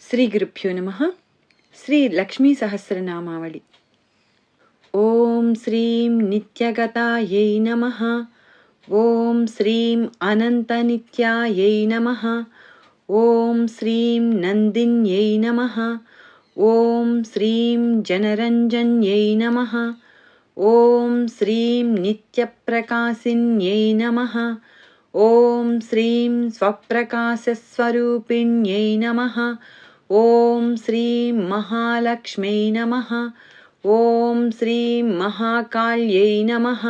శ్రీ గురుభ్యో నమః. శ్రీ లక్ష్మీ సహస్రనామావళి. ఓం శ్రీం నిత్యగతాయై నమః. ఓం శ్రీం అనంతనిత్యాయై నమః. ఓం శ్రీం నందిన్యై నమః. ఓం శ్రీం జనరంజన్యై నమః. ఓం శ్రీం నిత్యప్రకాశిన్యై నమః. ఓం శ్రీం స్వప్రకాశస్వరూపిణ్యై నమః. ఓం శ్రీం మహాలక్ష్మై నమః. ఓం శ్రీం మహాకాళ్యై నమః.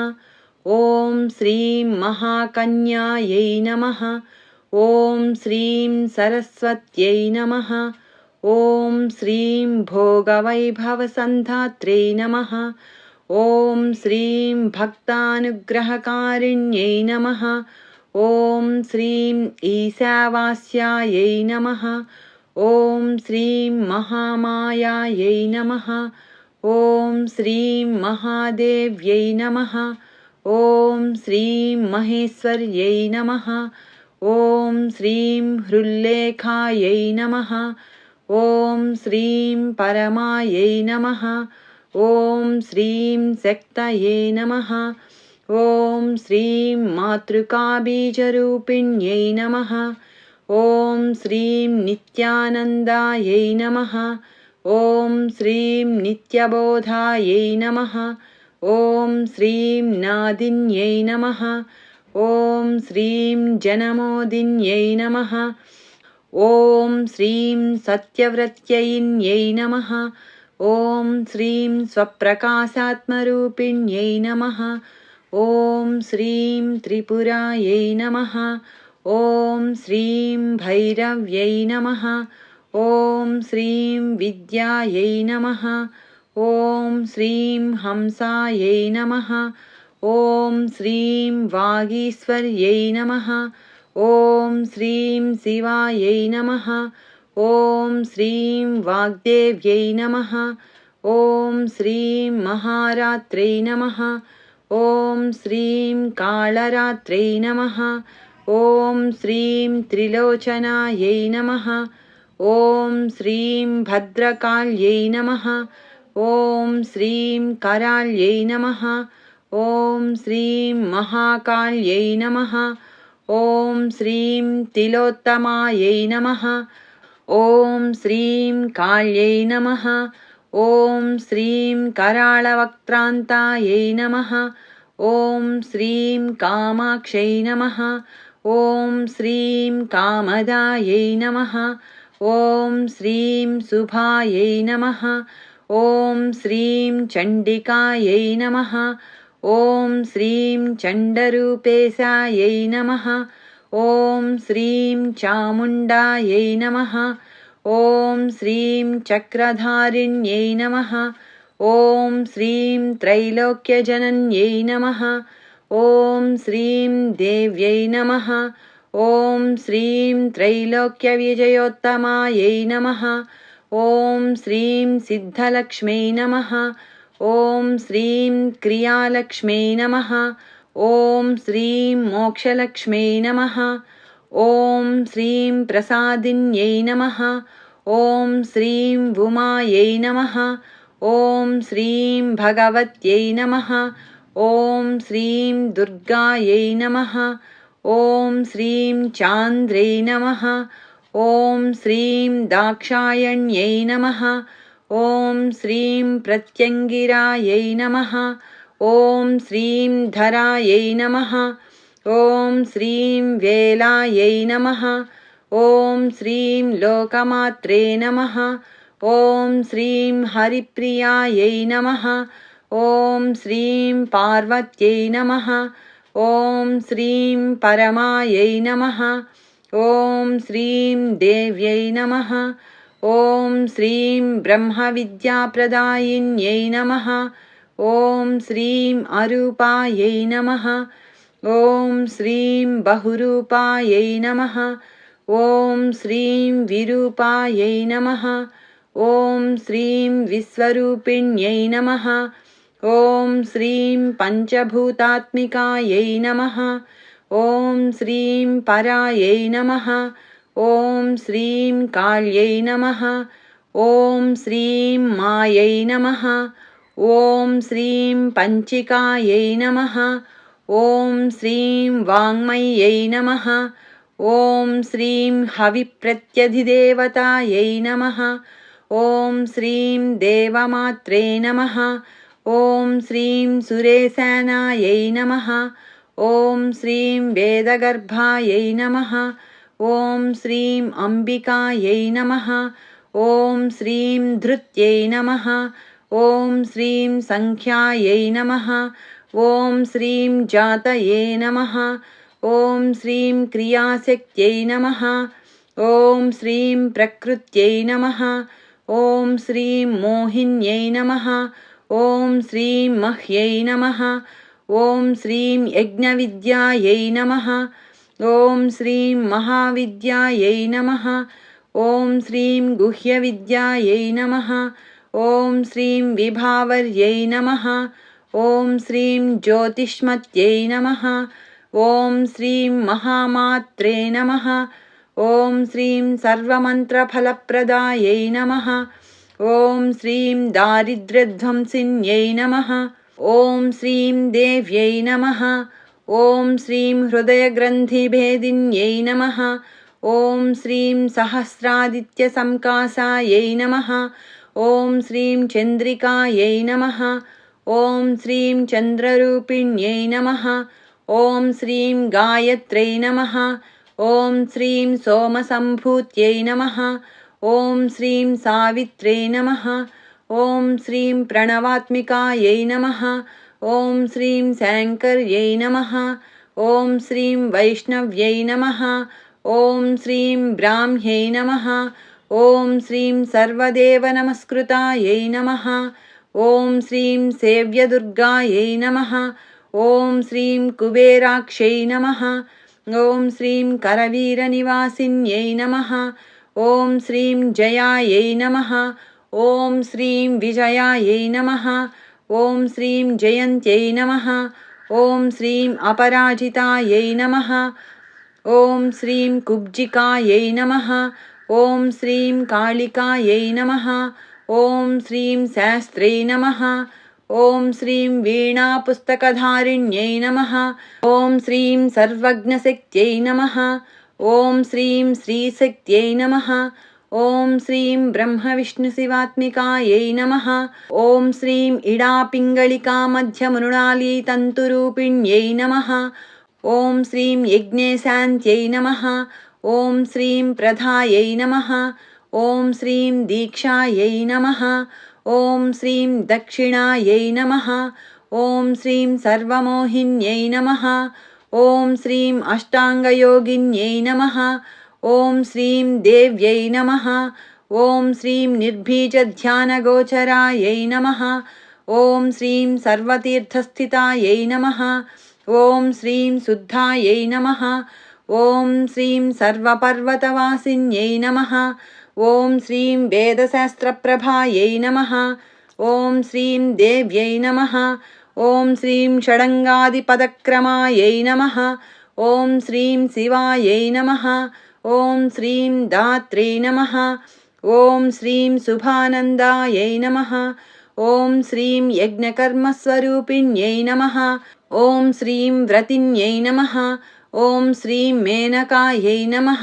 ఓం శ్రీం మహాకన్యాయై నమః. ఓం శ్రీం సరస్వత్యై నమః. ఓం శ్రీం భోగవైభవసంధాత్ర్యై నమః. ఓం శ్రీం భక్తానుగ్రహకారిణ్యై నమః. ఓం శ్రీం ఈశావాస్యాయై నమః. ఓం శ్రీం మహామాయాయై నమః. ఓం శ్రీం మహాదేవ్యై నమః. ఓం శ్రీం మహేశ్వర్యై నమః. ఓం శ్రీం హృల్లేఖాయై నమః. ఓం శ్రీం పరమాయై నమః. ఓం శ్రీం శక్తయే నమః. ఓం శ్రీం మాతృకాబీజరూపిణ్యై నమః. ఓం శ్రీం నిత్యానందాయై నమః. ఓం శ్రీం నిత్యబోధాయై నమః. ఓం శ్రీం నాదిన్యై నమః. ఓం శ్రీం జనమోదిన్యై నమః. ఓం శ్రీం సత్యవ్రత్యయిన్యై నమః. ఓం శ్రీం స్వప్రకాశాత్మరూపిణ్యై నమః. ఓం శ్రీం త్రిపురాయై నమః. ఓం శ్రీం భైరవ్యై నమః. ఓం శ్రీం విద్యాయై నమః. ఓం శ్రీం హంసాయై నమః. ఓం శ్రీం వాగీశ్వర్యై నమః. ఓం శ్రీం శివాయై నమః. ఓం శ్రీం వాగ్దేవ్యై నమః. ఓం శ్రీం మహారాత్రై నమః. ఓం శ్రీం కాళరాత్రై నమః. ఓం శ్రీం త్రిలోచనాయై నమః. ఓం శ్రీం భద్రకాళ్యై నమః. ఓం శ్రీం కరాళ్యై నమః. ఓం శ్రీం మహాకాళ్యై నమః. ఓం శ్రీం తిలోత్తమాయై నమః. ఓం శ్రీం కాళ్యై నమః. ఓం శ్రీం కరాళవక్త్రాంతాయై నమః. ఓం శ్రీం కామాక్షై నమః. ఓం శ్రీం కామదాయై నమః. ఓం శ్రీం శుభాయై నమః. ఓం శ్రీం చండికాయై నమః. ఓం శ్రీం చండరూపేశాయై నమః. ఓం శ్రీం చాముండాయై నమః. ఓం శ్రీం చక్రధారిణ్యై నమః. ఓం శ్రీం త్రైలోక్యజనన్యై నమః. ఓం శ్రీం దేవ్యై నమః. ఓం శ్రీం త్రైలోక్యవిజయోత్తమాయై నమః. ఓం శ్రీం సిద్ధలక్ష్మై నమః. ఓం శ్రీం క్రియాలక్ష్మై నమః. ఓం శ్రీం మోక్షలక్ష్మై నమః. ఓం శ్రీం ప్రసాదిన్యై నమః. ఓం శ్రీం ఉమాయై నమః. ఓం శ్రీం భగవత్యై నమః. ఓం శ్రీం దుర్గాయై నమః. ఓం శ్రీం చాంద్రై నమః. ఓం శ్రీం దాక్షాయణ్యై నమః. ఓం శ్రీం ప్రత్యంగిరాయై నమః. ఓం శ్రీం ధరాయై నమః. ఓం శ్రీం వేలాయై నమః. ఓం శ్రీం లోకమాత్రే నమః. ఓం శ్రీం హరిప్రియాయై నమః. ఓం శ్రీం పార్వత్యై నమః. ఓం శ్రీం పరమాయై నమః. ఓం శ్రీం దేవ్యై నమః. ఓం శ్రీం బ్రహ్మవిద్యాప్రదాయిన్యై నమః. ఓం శ్రీం అరూపాయై నమః. ఓం శ్రీం బహురూపాయై నమః. ఓం శ్రీం విరూపాయై నమః. ఓం శ్రీం విశ్వరూపిణ్యై నమః. ఓం శ్రీం పంచభూతాత్మికాయై నమః. ఓం శ్రీం పరాయై నమః. ॐ श्रीं काल्यै नमः। ॐ श्रीं मायै नमः। ॐ श्रीं पञ्चिकायै नमः। ॐ श्रीं वाङ्मय्यै नमः। ॐ श्रीं हविप्रत्यधिदेवतायै नमः। ॐ श्रीं देवमात्रे नमः। ॐ श्रीं सुरेशानायै नमः। ॐ श्रीं वेदगर्भायै नमः। ॐ श्रीं अम्बिकायै नमः। ॐ श्रीं धृत्यै नमः। ॐ श्रीं सङ्ख्यायै नमः। ॐ श्रीं जातये नमः। ॐ श्रीं क्रियाशक्त्यै नमः। ॐ श्रीं प्रकृत्यै नमः। ॐ श्रीं मोहिन्यै नमः। ॐ श्रीं मह्यै नमः। ॐ श्रीं यज्ञविद्यायै नमः। ॐ श्रीं महाविद्यायै नमः। ॐ श्रीं गुह्यविद्यायै नमः। ॐ श्रीं विभावर्यै नमः। ॐ श्रीं ज्योतिष्मत्यै नमः। ॐ श्रीं महामात्रे नमः। ॐ श्रीं सर्वमन्त्रफलप्रदायै नमः। ॐ श्रीं दारिद्र्यध्वंसिन्यै नमः। ॐ श्रीं देव्यै नमः। ॐ श्रीं हृदयग्रन्थिभेदिन्यै नमः। ॐ श्रीं सहस्रादित्यसंकासायै नमः। ॐ श्रीं चन्द्रिकायै नमः। ॐ श्रीं चन्द्ररूपिण्यै नमः। ॐ श्रीं गायत्र्यै नमः। ॐ श्रीं सोमसम्भूत्यै नमः। ॐ श्रीं सावित्र्यै नमः। ॐ श्रीं प्रणवात्मिकायै नमः। ॐ श्रीं शङ्कर्यै नमः। ॐ श्रीं वैष्णव्यै नमः। ॐ श्रीं ब्राह्म्यै नमः। ॐ श्रीं सर्वदेवनमस्कृतायै नमः। ॐ श्रीं सेव्यदुर्गायै नमः। ॐ श्रीं कुबेराक्ष्यै नमः। ॐ श्रीं करवीरनिवासिन्यै नमः। ॐ श्रीं जयायै नमः। ॐ श्रीं विजयायै नमः। ॐ श्रीं जयन्त्यै नमः। ॐ श्रीं अपराजितायै नमः। ॐ श्रीं कुब्जिकायै नमः। ॐ श्रीं कालिकायै नमः। ॐ श्रीं शास्त्रै नमः। ॐ श्रीं वीणापुस्तकधारिण्यै नमः। ॐ श्रीं सर्वज्ञशक्त्यै नमः। ॐ श्रीं श्रीशक्त्यै नमः। ॐ श्रीं ब्रह्मविष्णुशिवात्मिकायै नमः। ॐ श्रीं इडापिङ्गलिकामध्यमृणालीतन्तुरूपिण्यै नमः। ॐ श्रीं यज्ञेशान्त्यै नमः। ॐ श्रीं प्रधायै नमः। ॐ श्रीं दीक्षायै नमः। ॐ श्रीं दक्षिणायै नमः। ॐ श्रीं सर्वमोहिन्यै नमः। ॐ श्रीं अष्टाङ्गयोगिन्यै नमः। ॐ श्रीं देव्यै नमः। ॐ श्रीं निर्बीजध्यानगोचरायै नमः। ॐ श्रीं सर्वतीर्थस्थितायै नमः। ॐ श्रीं शुद्धायै नमः। ॐ श्रीं सर्वपर्वतवासिन्यै नमः। ॐ श्रीं वेदशास्त्रप्रभायै नमः। ॐ श्रीं देव्यै नमः। ॐ श्रीं षडङ्गादिपदक्रमायै नमः। ॐ श्रीं शिवायै नमः। ॐ श्रीं दात्रे नमः। ॐ श्रीं शुभानन्दायै नमः। ॐ श्रीं यज्ञकर्मस्वरूपिण्यै नमः। ॐ श्रीं व्रतिन्यै नमः। ॐ श्रीं मेनकायै नमः।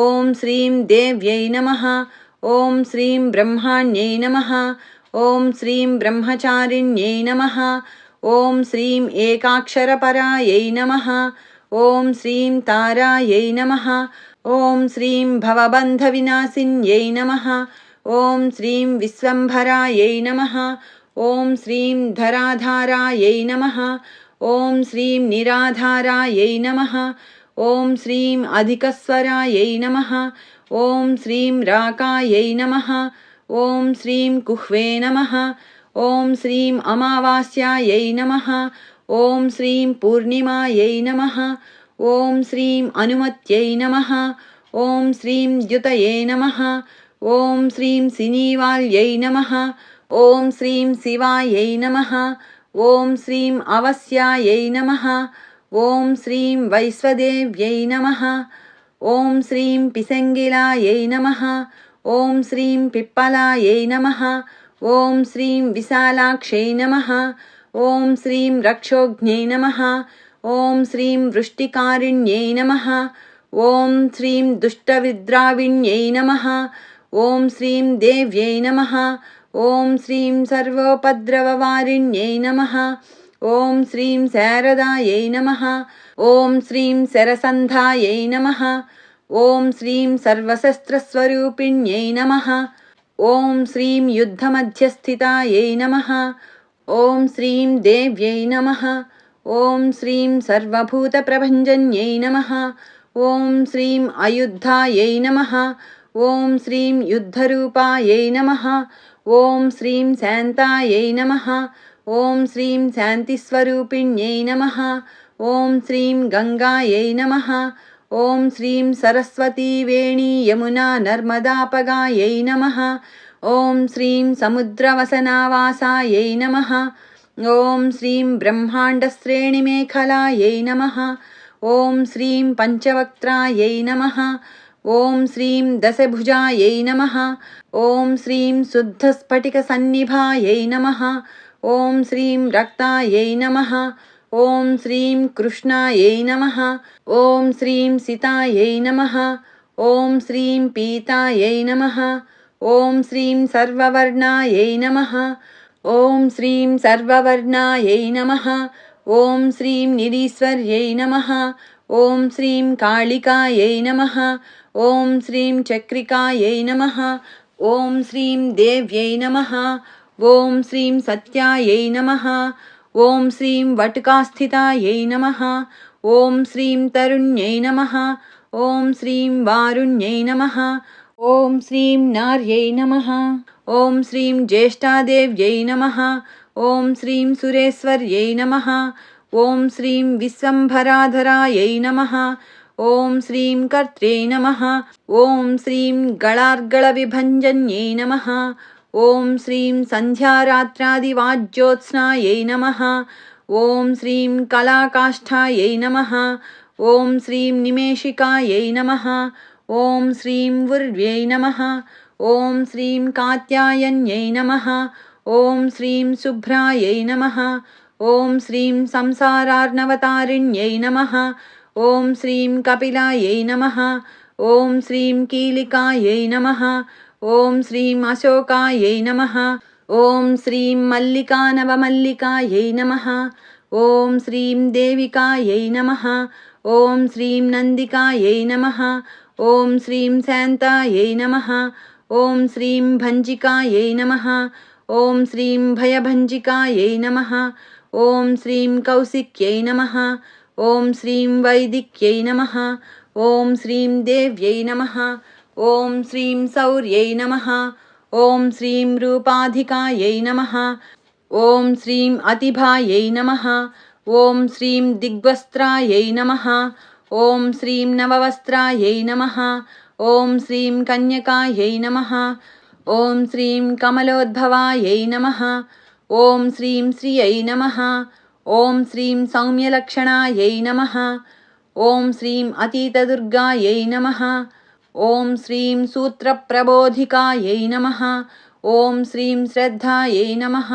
ॐ श्रीं देव्यै नमः। ॐ श्रीं ब्रह्माण्यै नमः। ॐ श्रीं ब्रह्मचारिण्यै नमः। ॐ श्रीं एकाक्षरपरायै नमः। ॐ श्रीं तारायै नमः। ॐ श्रीं भवबन्धविनाशिन्यै नमः। ॐ श्रीं विश्वम्भरायै नमः। ॐ श्रीं धराधारायै नमः। ॐ श्रीं निराधारायै नमः। ॐ श्रीं अधिकस्वरायै नमः। ॐ श्रीं राकायै नमः। ॐ श्रीं कुह्वे नमः। ॐ श्रीं अमावास्यायै नमः। ॐ श्रीं पूर्णिमायै नमः। ॐ श्रीं अनुमत्यै नमः। ॐ श्रीं द्युतये नमः। ॐ श्रीं सिनीवाल्यै नमः। ॐ श्रीं शिवायै नमः। ॐ श्रीं अवस्यायै नमः। ॐ श्रीं वैश्वदेव्यै नमः। ॐ श्रीं पिसङ्गिलायै नमः। ॐ श्रीं पिप्पलायै नमः। ॐ श्रीं विशालाक्षै नमः। ॐ श्रीं रक्षोघ्नै नमः। ॐ श्रीं वृष्टिकारिण्यै नमः। ॐ श्रीं दुष्टविद्राविण्यै नमः। ॐ श्रीं देव्यै नमः। ॐ श्रीं सर्वोपद्रववारिण्यै नमः। ॐ श्रीं शारदायै नमः। ॐ श्रीं शरसन्धायै नमः। ॐ श्रीं सर्वशस्त्रस्वरूपिण्यै नमः। ॐ श्रीं युद्धमध्यस्थितायै नमः। ॐ श्रीं देव्यै नमः। ॐ श्रीं सर्वभूतप्रभञ्जन्यै नमः। ॐ श्रीं अयुद्धायै नमः। ॐ श्रीं युद्धरूपायै नमः। ॐ श्रीं शान्तायै नमः। ॐ श्रीं शान्तिस्वरूपिण्यै नमः। ॐ श्रीं गङ्गायै नमः। ॐ श्रीं सरस्वती वेणी यमुना नर्मदापगायै नमः। ॐ श्रीं समुद्रवसनावासायै नमः। ॐ श्रीं ब्रह्माण्डश्रेणिमेखलायै नमः। ॐ श्रीं पञ्चवक्त्रायै नमः। ॐ श्रीं दशभुजायै नमः। ॐ श्रीं शुद्धस्फटिकसन्निभायै नमः। ॐ श्रीं रक्तायै नमः। ॐ श्रीं कृष्णायै नमः। ॐ श्रीं सितायै नमः। ॐ श्रीं पीतायै नमः। ॐ श्रीं सर्ववर्णायै नमः। ॐ श्रीं सर्ववर्णायै नमः। ॐ श्रीं निरीश्वर्यै नमः। ॐ श्रीं कालिकायै नमः। ॐ श्रीं चक्रिकायै नमः। ॐ श्रीं देव्यै नमः। ॐ श्रीं सत्यायै नमः। ॐ श्रीं वटुकास्थितायै नमः। ॐ श्रीं तरुण्यै नमः। ॐ श्रीं वारुण्यै नमः। ॐ श्रीं नार्यै नमः। ॐ श्रीं ज्येष्ठादेव्यै नमः। ॐ श्रीं सुरेश्वर्यै नमः। ॐ श्रीं विश्वम्भराधरायै नमः। ॐ श्रीं कर्त्र्यै नमः। ॐ श्रीं गणार्गलविभञ्जन्यै नमः। ॐ श्रीं सन्ध्यारात्रादिवाज्योत्स्नायै नमः। ॐ श्रीं कलाकाष्ठायै नमः। ॐ श्रीं निमेषिकायै नमः। ॐ श्रीं उर्व्यै नमः। ॐ श्रीं कात्यायन्यै नमः। ॐ श्रीं शुभ्रायै नमः। ॐ श्रीं संसारार्णवतारिण्यै नमः। ॐ श्रीं कपिलायै नमः। ॐ श्रीं कीलिकायै नमः। ॐ श्रीं अशोकायै नमः। ॐ श्रीं मल्लिकानवमल्लिकायै नमः। ॐ श्रीं देविकायै नमः। ॐ श्रीं नन्दिकायै नमः। ॐ श्रीं शान्तायै नमः। ॐ श्रीं भञ्जिकायै नमः। ॐ श्रीं भयभञ्जिकायै नमः। ॐ श्रीं कौशिक्यै नमः। ॐ श्रीं वैदिक्यै नमः। ॐ श्रीं देव्यै नमः। ॐ श्रीं शौर्यै नमः। ॐ श्रीं रूपाधिकायै नमः। ॐ श्रीं अतिभायै नमः। ॐ श्रीं दिग्वस्त्रायै नमः। ॐ श्रीं नववस्त्रायै नमः। ॐ श्रीं कन्यकायै नमः। ॐ श्रीं कमलोद्भवायै नमः। ॐ श्रीं श्रियै नमः। ॐ श्रीं सौम्यलक्षणायै नमः। ॐ श्रीं अतीतदुर्गायै नमः। ॐ श्रीं सूत्रप्रबोधिकायै नमः। ॐ श्रीं श्रद्धायै नमः।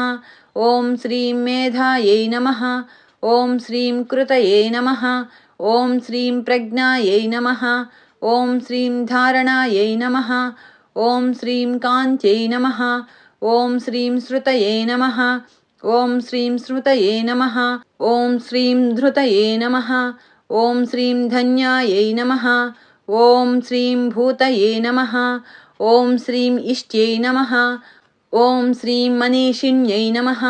ॐ श्रीं मेधायै नमः। ॐ श्रीं कृतये नमः। ॐ श्रीं प्रज्ञायै नमः। ॐ श्रीं धारणायै नमः। ॐ श्रीं कान्त्यै नमः। ॐ श्रीं श्रुतये नमः। ॐ श्रीं स्मृतये नमः। ॐ श्रीं धृतये नमः। ॐ श्रीं धन्यायै नमः। ॐ श्रीं भूतये नमः। ॐ श्रीं इष्ट्यै नमः। ॐ श्रीं मनीषिण्यै नमः।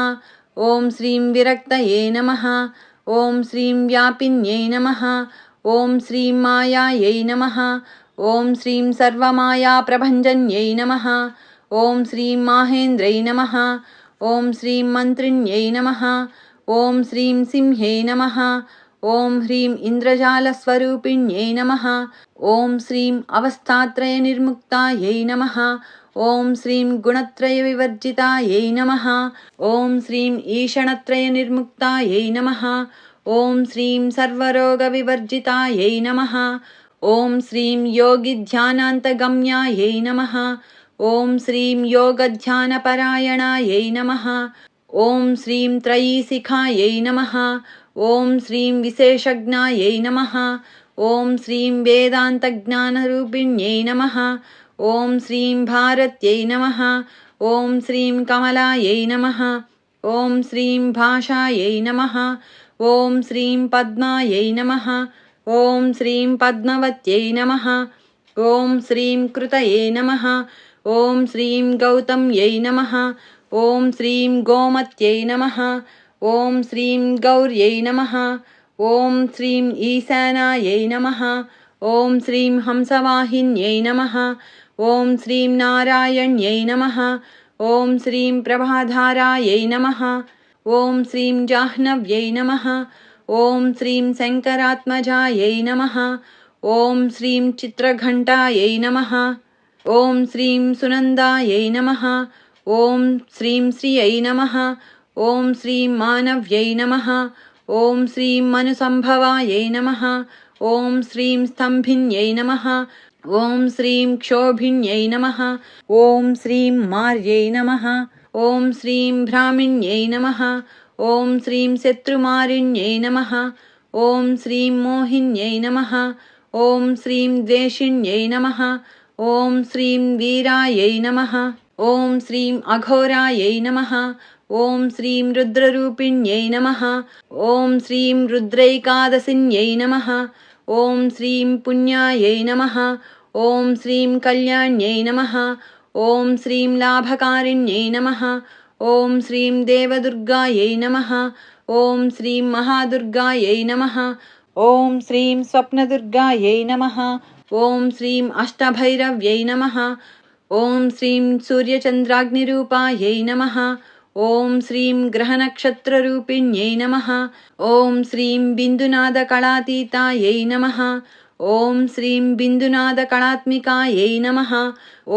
ॐ श्रीं विरक्तये नमः। ॐ श्रीं व्यापिन्यै नमः। ॐ श्रीं मायायै नमः। ॐ श्रीं सर्वमायाप्रभञ्जन्यै नमः। ॐ श्रीं माहेन्द्रै नमः। ॐ श्रीं मन्त्रिण्यै नमः। ॐ श्रीं सिंह्यै नमः। ॐ ह्रीं इन्द्रजालस्वरूपिण्यै नमः। ॐ श्रीं अवस्थात्रयनिर्मुक्तायै नमः। ॐ श्रीं गुणत्रयविवर्जितायै नमः। ॐ श्रीं ईषणत्रयनिर्मुक्तायै नमः। ॐ श्रीं सर्वरोगविवर्जितायै नमः। ॐ श्रीं योगिध्यानान्तगम्यायै नमः। ॐ श्रीं योगध्यानपरायणायै नमः। ॐ श्रीं त्रयीशिखायै नमः। ॐ श्रीं विशेषज्ञायै नमः। ॐ श्रीं वेदान्तज्ञानरूपिण्यै नमः। ॐ श्रीं भारत्यै नमः। ॐ श्रीं कमलायै नमः। ॐ श्रीं भाषायै नमः। ॐ श्रीं पद्मायै नमः। ॐ श्रीं पद्मवत्यै नमः। ॐ श्रीं कृतये नमः। ॐ श्रीं गौतम्यै नमः। ॐ श्रीं गोमत्यै नमः। ॐ श्रीं गौर्यै नमः। ॐ श्रीं ईशानायै नमः। ॐ श्रीं हंसवाहिन्यै नमः। ॐ श्रीं नारायण्यै नमः। ॐ श्रीं प्रभाधारायै नमः। ॐ श्रीं जाह्नव्यै नमः। ॐ श्रीं शङ्करात्मजायै नमः। ॐ श्रीं चित्रघण्टायै नमः। ॐ श्रीं सुनन्दायै नमः। ॐ श्रीं श्रियै नमः। ॐ श्रीं मानव्यै नमः। ॐ श्रीं मनुसम्भवायै नमः। ॐ श्रीं स्तम्भिन्यै नमः। ॐ श्रीं क्षोभिन्यै नमः। ॐ श्रीं मार्यै नमः। ॐ श्रीं भ्रामिण्यै नमः। ॐ श्रीं शत्रुमारिण्यै नमः। ॐ श्रीं मोहिन्यै नमः। ॐ श्रीं द्वेषिण्यै नमः। ॐ श्रीं वीरायै नमः। ॐ श्रीं अघोरायै नमः। ॐ श्रीं रुद्ररूपिण्यै नमः। ॐ श्रीं रुद्रैकादशिन्यै नमः। ॐ श्रीं पुण्यायै नमः। ॐ श्रीं कल्याण्यै नमः। ॐ श्रीं लाभकारिण्यै नमः। ॐ श्रीं देवदुर्गायै नमः। ॐ श्रीं महादुर्गायै नमः। ॐ श्रीं स्वप्नदुर्गायै नमः। ॐ श्रीं अष्टभैरव्यै नमः। ॐ श्रीं सूर्यचन्द्राग्निरूपायै नमः। ॐ श्रीं ग्रहनक्षत्ररूपिण्यै नमः। ॐ श्रीं बिन्दुनादकलातीतायै नमः। ॐ श्रीं बिन्दुनादकलात्मिकायै नमः।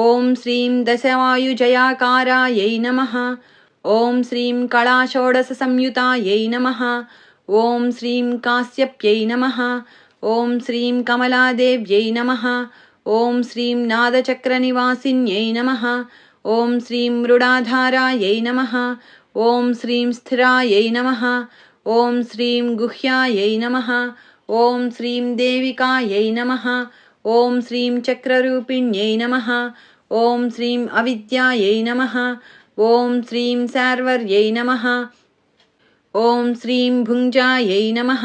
ॐ श्रीं दशवायुजयाकारायै नमः। ॐ श्रीं कलाषोडशसंयुतायै नमः। ॐ श्रीं कास्यप्यै नमः। ॐ श्रीं कमलादेव्यै नमः। ॐ श्रीं नादचक्रनिवासिन्यै नमः। ॐ श्रीं मृडाधारायै नमः। ॐ श्रीं स्थिरायै नमः। ॐ श्रीं गुह्यायै नमः। ॐ श्रीं देविकायै नमः। ॐ श्रीं चक्ररूपिण्यै नमः। ॐ श्रीं अविद्यायै नमः। ॐ श्रीं शार्वर्यै नमः। ॐ श्रीं भुञ्जायै नमः।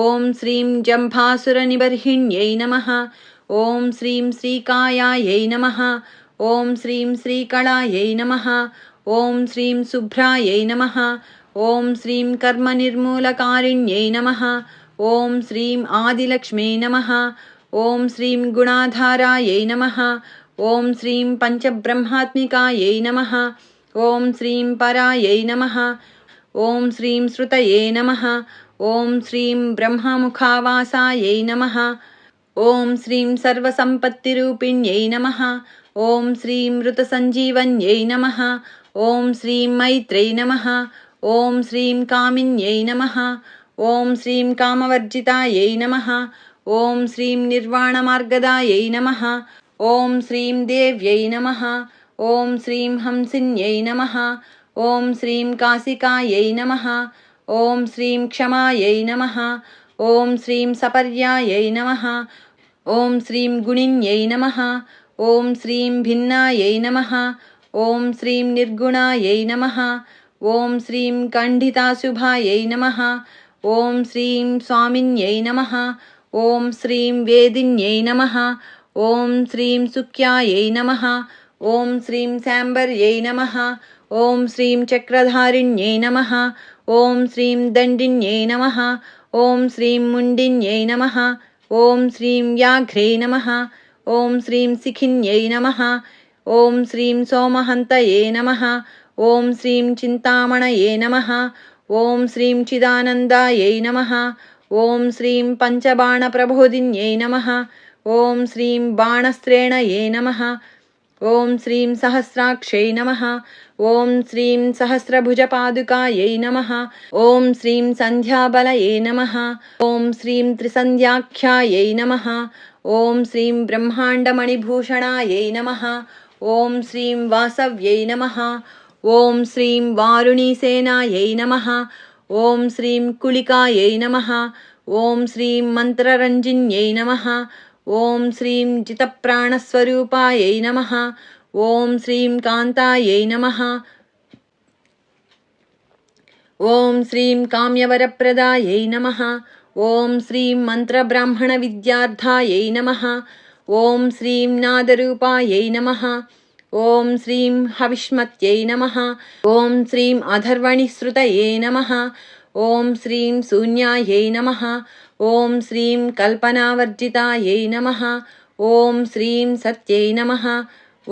ॐ श्रीं जम्भासुरनिबर्हिण्यै नमः। ॐ श्रीं श्रीकायायै नमः। ॐ श्रीं श्रीकलायै नमः। ॐ श्रीं शुभ्रायै नमः। ॐ श्रीं कर्मनिर्मूलकारिण्यै नमः। ॐ श्रीं आदिलक्ष्म्यै नमः। ॐ श्रीं गुणाधारायै नमः। ॐ श्रीं पञ्चब्रह्मात्मिकायै नमः। ॐ श्रीं परायै नमः। ॐ श्रीं श्रुतये नमः। ॐ श्रीं ब्रह्ममुखावासायै नमः। ॐ श्रीं सर्वसम्पत्तिरूपिण्यै नमः। ॐ श्रीं मृतसञ्जीवन्यै नमः। ॐ श्रीं मैत्र्यै नमः। ॐ श्रीं कामिन्यै नमः। ॐ श्रीं कामवर्जितायै नमः। ॐ श्रीं निर्वाणमार्गदायै नमः। ॐ श्रीं देव्यै नमः। ॐ श्रीं हंसिन्यै नमः। ॐ श्रीं काशिकायै नमः। ॐ श्रीं क्षमायै नमः। ॐ श्रीं सपर्यायै नमः। ॐ श्रीं गुणिन्यै नमः। ॐ श्रीं भिन्नायै नमः। ॐ श्रीं निर्गुणायै नमः। ॐ श्रीं खण्डिताशुभायै नमः। ॐ श्रीं स्वामिन्यै नमः। ॐ श्रीं वेदिन्यै नमः। ॐ श्रीं सुख्यायै नमः। ॐ श्रीं शाम्बर्यै नमः। ॐ श्रीं चक्रधारिण्यै नमः। ॐ श्रीं दण्डिन्यै नमः। ॐ श्रीं मुण्डिन्यै नमः। ॐ श्रीं व्याघ्रे नमः। ॐ श्रीं शिखिन्यै नमः। ॐ श्रीं सोमहन्तये नमः। ॐ श्रीं चिन्तामणये नमः। ॐ श्रीं चिदानन्दायै नमः। ॐ श्रीं पञ्चबाणप्रबोधिन्यै नमः। ॐ श्रीं बाणस्त्रेणये नमः। ॐ श्रीं सहस्राक्षै नमः। ॐ श्रीं सहस्रभुजपादुकायै नमः। ॐ श्रीं सन्ध्याबलये नमः। ॐ श्रीं त्रिसन्ध्याख्यायै नमः। ॐ श्रीं ब्रह्माण्डमणिभूषणायै नमः। ॐ श्रीं वासव्यै नमः। ॐ श्रीं वारुणीसेनायै नमः। ॐ श्रीं कुलिकायै नमः। ॐ श्रीं मन्त्ररञ्जिन्यै नमः। ॐ श्रीं जितप्राणस्वरूपायै नमः। ॐ श्रीं कान्तायै नमः। ॐ श्रीं काम्यवरप्रदायै नमः। ॐ श्रीं मन्त्रब्राह्मणविद्यार्थायै नमः। ॐ श्रीं नादरूपायै नमः। ॐ श्रीं हविष्मत्यै नमः। ॐ श्रीं अधर्वणिश्रुतये नमः। ॐ श्रीं शून्यायै नमः। ॐ श्रीं कल्पनावर्जितायै नमः। ॐ श्रीं सत्यै नमः।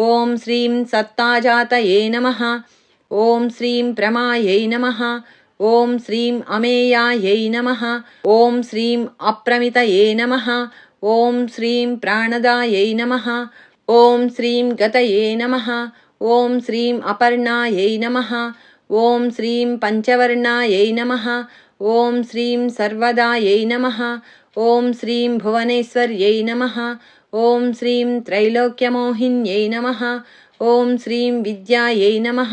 ॐ श्रीं सत्ताजातये नमः। ॐ श्रीं प्रमायै नमः। ॐ श्रीं अमेयायै नमः। ॐ श्रीं अप्रमितये नमः। ॐ श्रीं प्राणदायै नमः। ॐ श्रीं गतये नमः। ॐ श्रीं अपर्णायै नमः। ॐ श्रीं पञ्चवर्णायै नमः। ॐ श्रीं सर्वदायै नमः। ॐ श्रीं भुवनेश्वर्यै नमः। ॐ श्रीं त्रैलोक्यमोहिन्यै नमः। ॐ श्रीं विद्यायै नमः।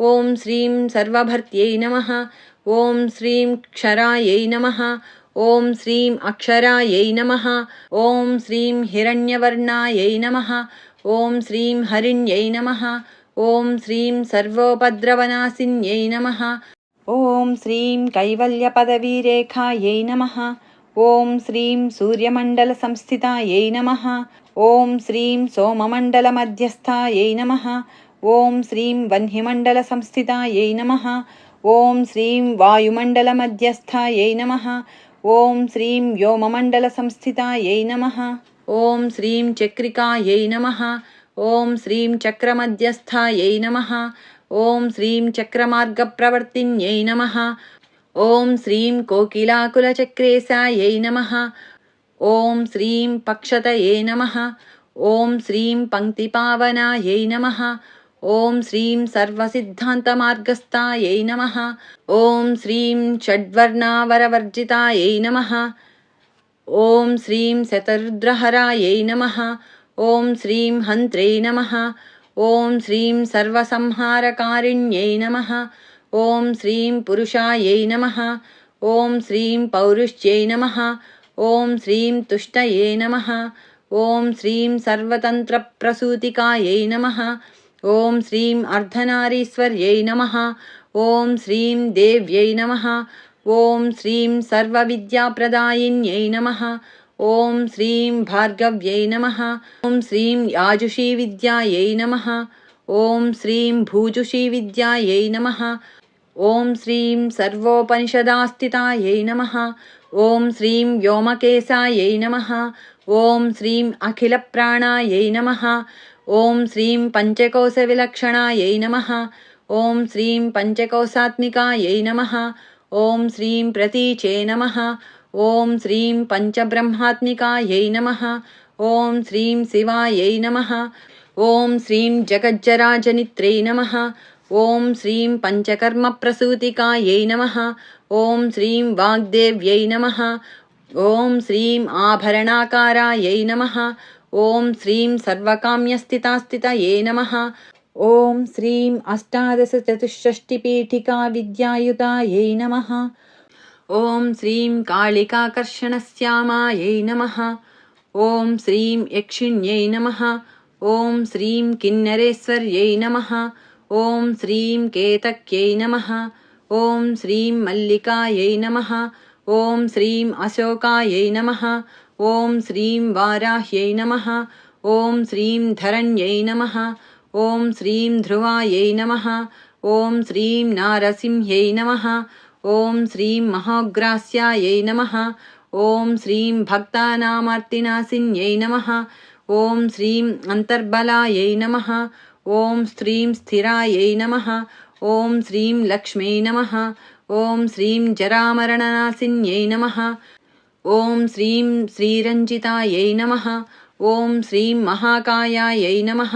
ॐ श्रीं सर्वभर्त्यै नमः। ॐ श्रीं क्षरायै नमः। ॐ श्रीं अक्षरायै नमः। ॐ श्रीं हिरण्यवर्णायै नमः। ॐ श्रीं हरिण्यै नमः। ॐ श्रीं सर्वोपद्रवनाशिन्यै नमः। ॐ श्रीं कैवल्यपदवीरेखायै नमः। ॐ श्रीं सूर्यमण्डलसंस्थितायै नमः। ॐ श्रीं सोममण्डलमध्यस्थायै नमः। ॐ श्रीं वह्निमण्डलसंस्थितायै नमः। ॐ श्रीं वायुमण्डलमध्यस्थायै नमः। ॐ श्रीं व्योममण्डलसंस्थितायै नमः। ॐ श्रीं चक्रिकायै नमः। ॐ श्रीं चक्रमध्यस्थायै नमः। ॐ श्रीं चक्रमार्गप्रवर्तिन्यै नमः। ॐ श्रीं कोकिलाकुलचक्रेशायै नमः। ॐ श्रीं पक्षतये नमः। ॐ श्रीं पङ्क्तिपावनायै नमः। ॐ श्रीं सर्वसिद्धान्तमार्गस्थायै नमः। ॐ श्रीं षड्वर्णावरवर्जितायै नमः। ॐ श्रीं शतरुद्रहरायै नमः। ॐ श्रीं हन्त्रे नमः। ॐ श्रीं सर्वसंहारकारिण्यै नमः। ॐ श्रीं पुरुषायै नमः। ॐ श्रीं पौरुष्यै नमः। ॐ श्रीं तुष्टये नमः। ॐ श्रीं सर्वतन्त्रप्रसूतिकायै नमः। ॐ श्रीं अर्धनारीश्वर्यै नमः। ॐ श्रीं देव्यै नमः। ॐ श्रीं सर्वविद्याप्रदायिन्यै नमः। ॐ श्रीं भार्गव्यै नमः। ॐ श्रीं याजुषीविद्यायै नमः। ॐ श्रीं भूजुषीविद्यायै नमः। ॐ श्रीं सर्वोपनिषदास्थितायै नमः। ॐ श्रीं व्योमकेशायै नमः। ॐ श्रीं अखिलप्राणायै नमः। ॐ श्रीं पञ्चकोशविलक्षणायै नमः। ॐ श्रीं पञ्चकोशात्मिकायै नमः। ॐ श्रीं प्रतीचे नमः। ॐ श्रीं पञ्चब्रह्मात्मिकायै नमः। ॐ श्रीं शिवायै नमः। ॐ श्रीं जगज्जराजनित्रे नमः। ॐ श्रीं पञ्चकर्मप्रसूतिकायै नमः। ॐ श्रीं वाग्देव्यै नमः। ॐ श्रीं आभरणाकारायै नमः। ॐ श्रीं सर्वकाम्यस्थितास्थितये नमः। ॐ श्रीं अष्टादशचतुष्षष्टिपीठिकाविद्यायुतायै नमः। ॐ श्रीं कालिकाकर्षणश्यामायै नमः। ॐ श्रीं यक्षिण्यै नमः। ॐ श्रीं किन्नरेश्वर्यै नमः। ॐ श्रीं केतक्यै नमः। ॐ श्रीं मल्लिकायै नमः। ॐ श्रीं अशोकायै नमः। ॐ श्रीं वाराह्यै नमः। ॐ श्रीं धरण्यै नमः। ॐ श्रीं ध्रुवायै नमः। ॐ श्रीं नारसिंह्यै नमः। ॐ श्रीं महोग्रास्यायै नमः। ॐ श्रीं भक्तानामार्तिनाशिन्यै नमः। ॐ श्रीं अन्तर्बलायै नमः। ॐ श्रीं स्थिरायै नमः। ॐ श्रीं लक्ष्म्यै नमः। ॐ श्रीं जरामरणनाशिन्यै नमः। ॐ श्रीं श्रीरञ्जितायै नमः। ॐ श्रीं महाकायायै नमः।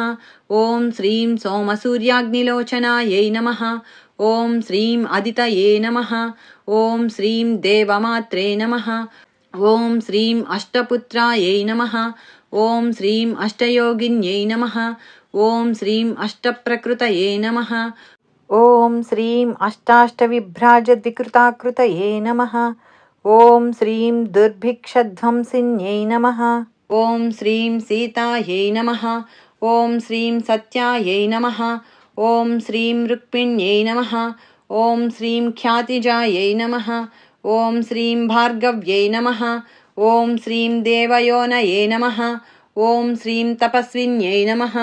ॐ श्रीं सोमसूर्याग्निलोचनायै नमः। ॐ श्रीं अदितये नमः। ॐ श्रीं देवमात्रे नमः। ఓం శ్రీం అష్టపుత్రాయై నమః. ఓం శ్రీం అష్టయోగిన్యై నమః. ఓం శ్రీం అష్టప్రకృతయే నమః. ఓం శ్రీం అష్టాష్టవిభ్రాజద్వికృతాకృతయే నమః. ఓం శ్రీం దుర్భిక్షధ్వంసిన్యై నమః. ఓం శ్రీం సీతాయై నమః. ఓం శ్రీం సత్యాయై నమః. ఓం శ్రీం రుక్మిణ్యై నమః. ఓం శ్రీం ఖ్యాతిజాయై నమః. ఓం శ్రీం భార్గవ్యై నమః. ఓం శ్రీం దేవయోనయే నమః. ఓం శ్రీం తపస్విన్యై నమః.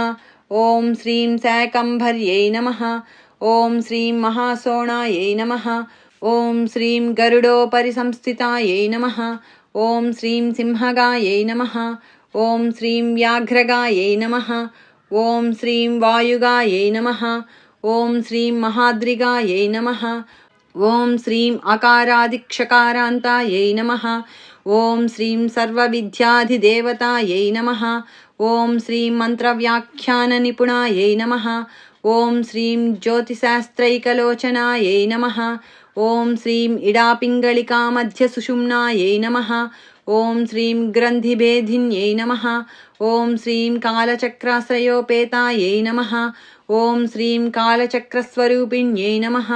ఓం శ్రీం శాకంభర్యై నమః. ఓం శ్రీం మహాసోణాయై నమః. ఓం శ్రీం గరుడోపరి సంస్థితాయై నమః. ఓం శ్రీం సింహగాయై నమః. ఓం శ్రీం వ్యాఘ్రగాయై నమః. ఓం శ్రీం వాయుగాయై నమః. ఓం శ్రీం మహాద్రిగాయై నమః. ఓం శ్రీం అకారాదిక్షకారాంతాయై నమః. ఓం శ్రీం సర్వవిద్యాధిదేవతాయై నమః. ఓం శ్రీం మంత్రవ్యాఖ్యాన నిపుణాయై నమః. ఓం శ్రీం జ్యోతిశాస్త్రైకలోచనాయై నమః. ఓం శ్రీం ఇడాపింగళికామధ్య సుషుమ్నాయై నమః. ఓం శ్రీం గ్రంథిభేదిన్యై నమః. ఓం శ్రీం కాలచక్రాశ్రయోపేతాయై నమః. ఓం శ్రీం కాలచక్రస్వరూపిణ్యై నమః.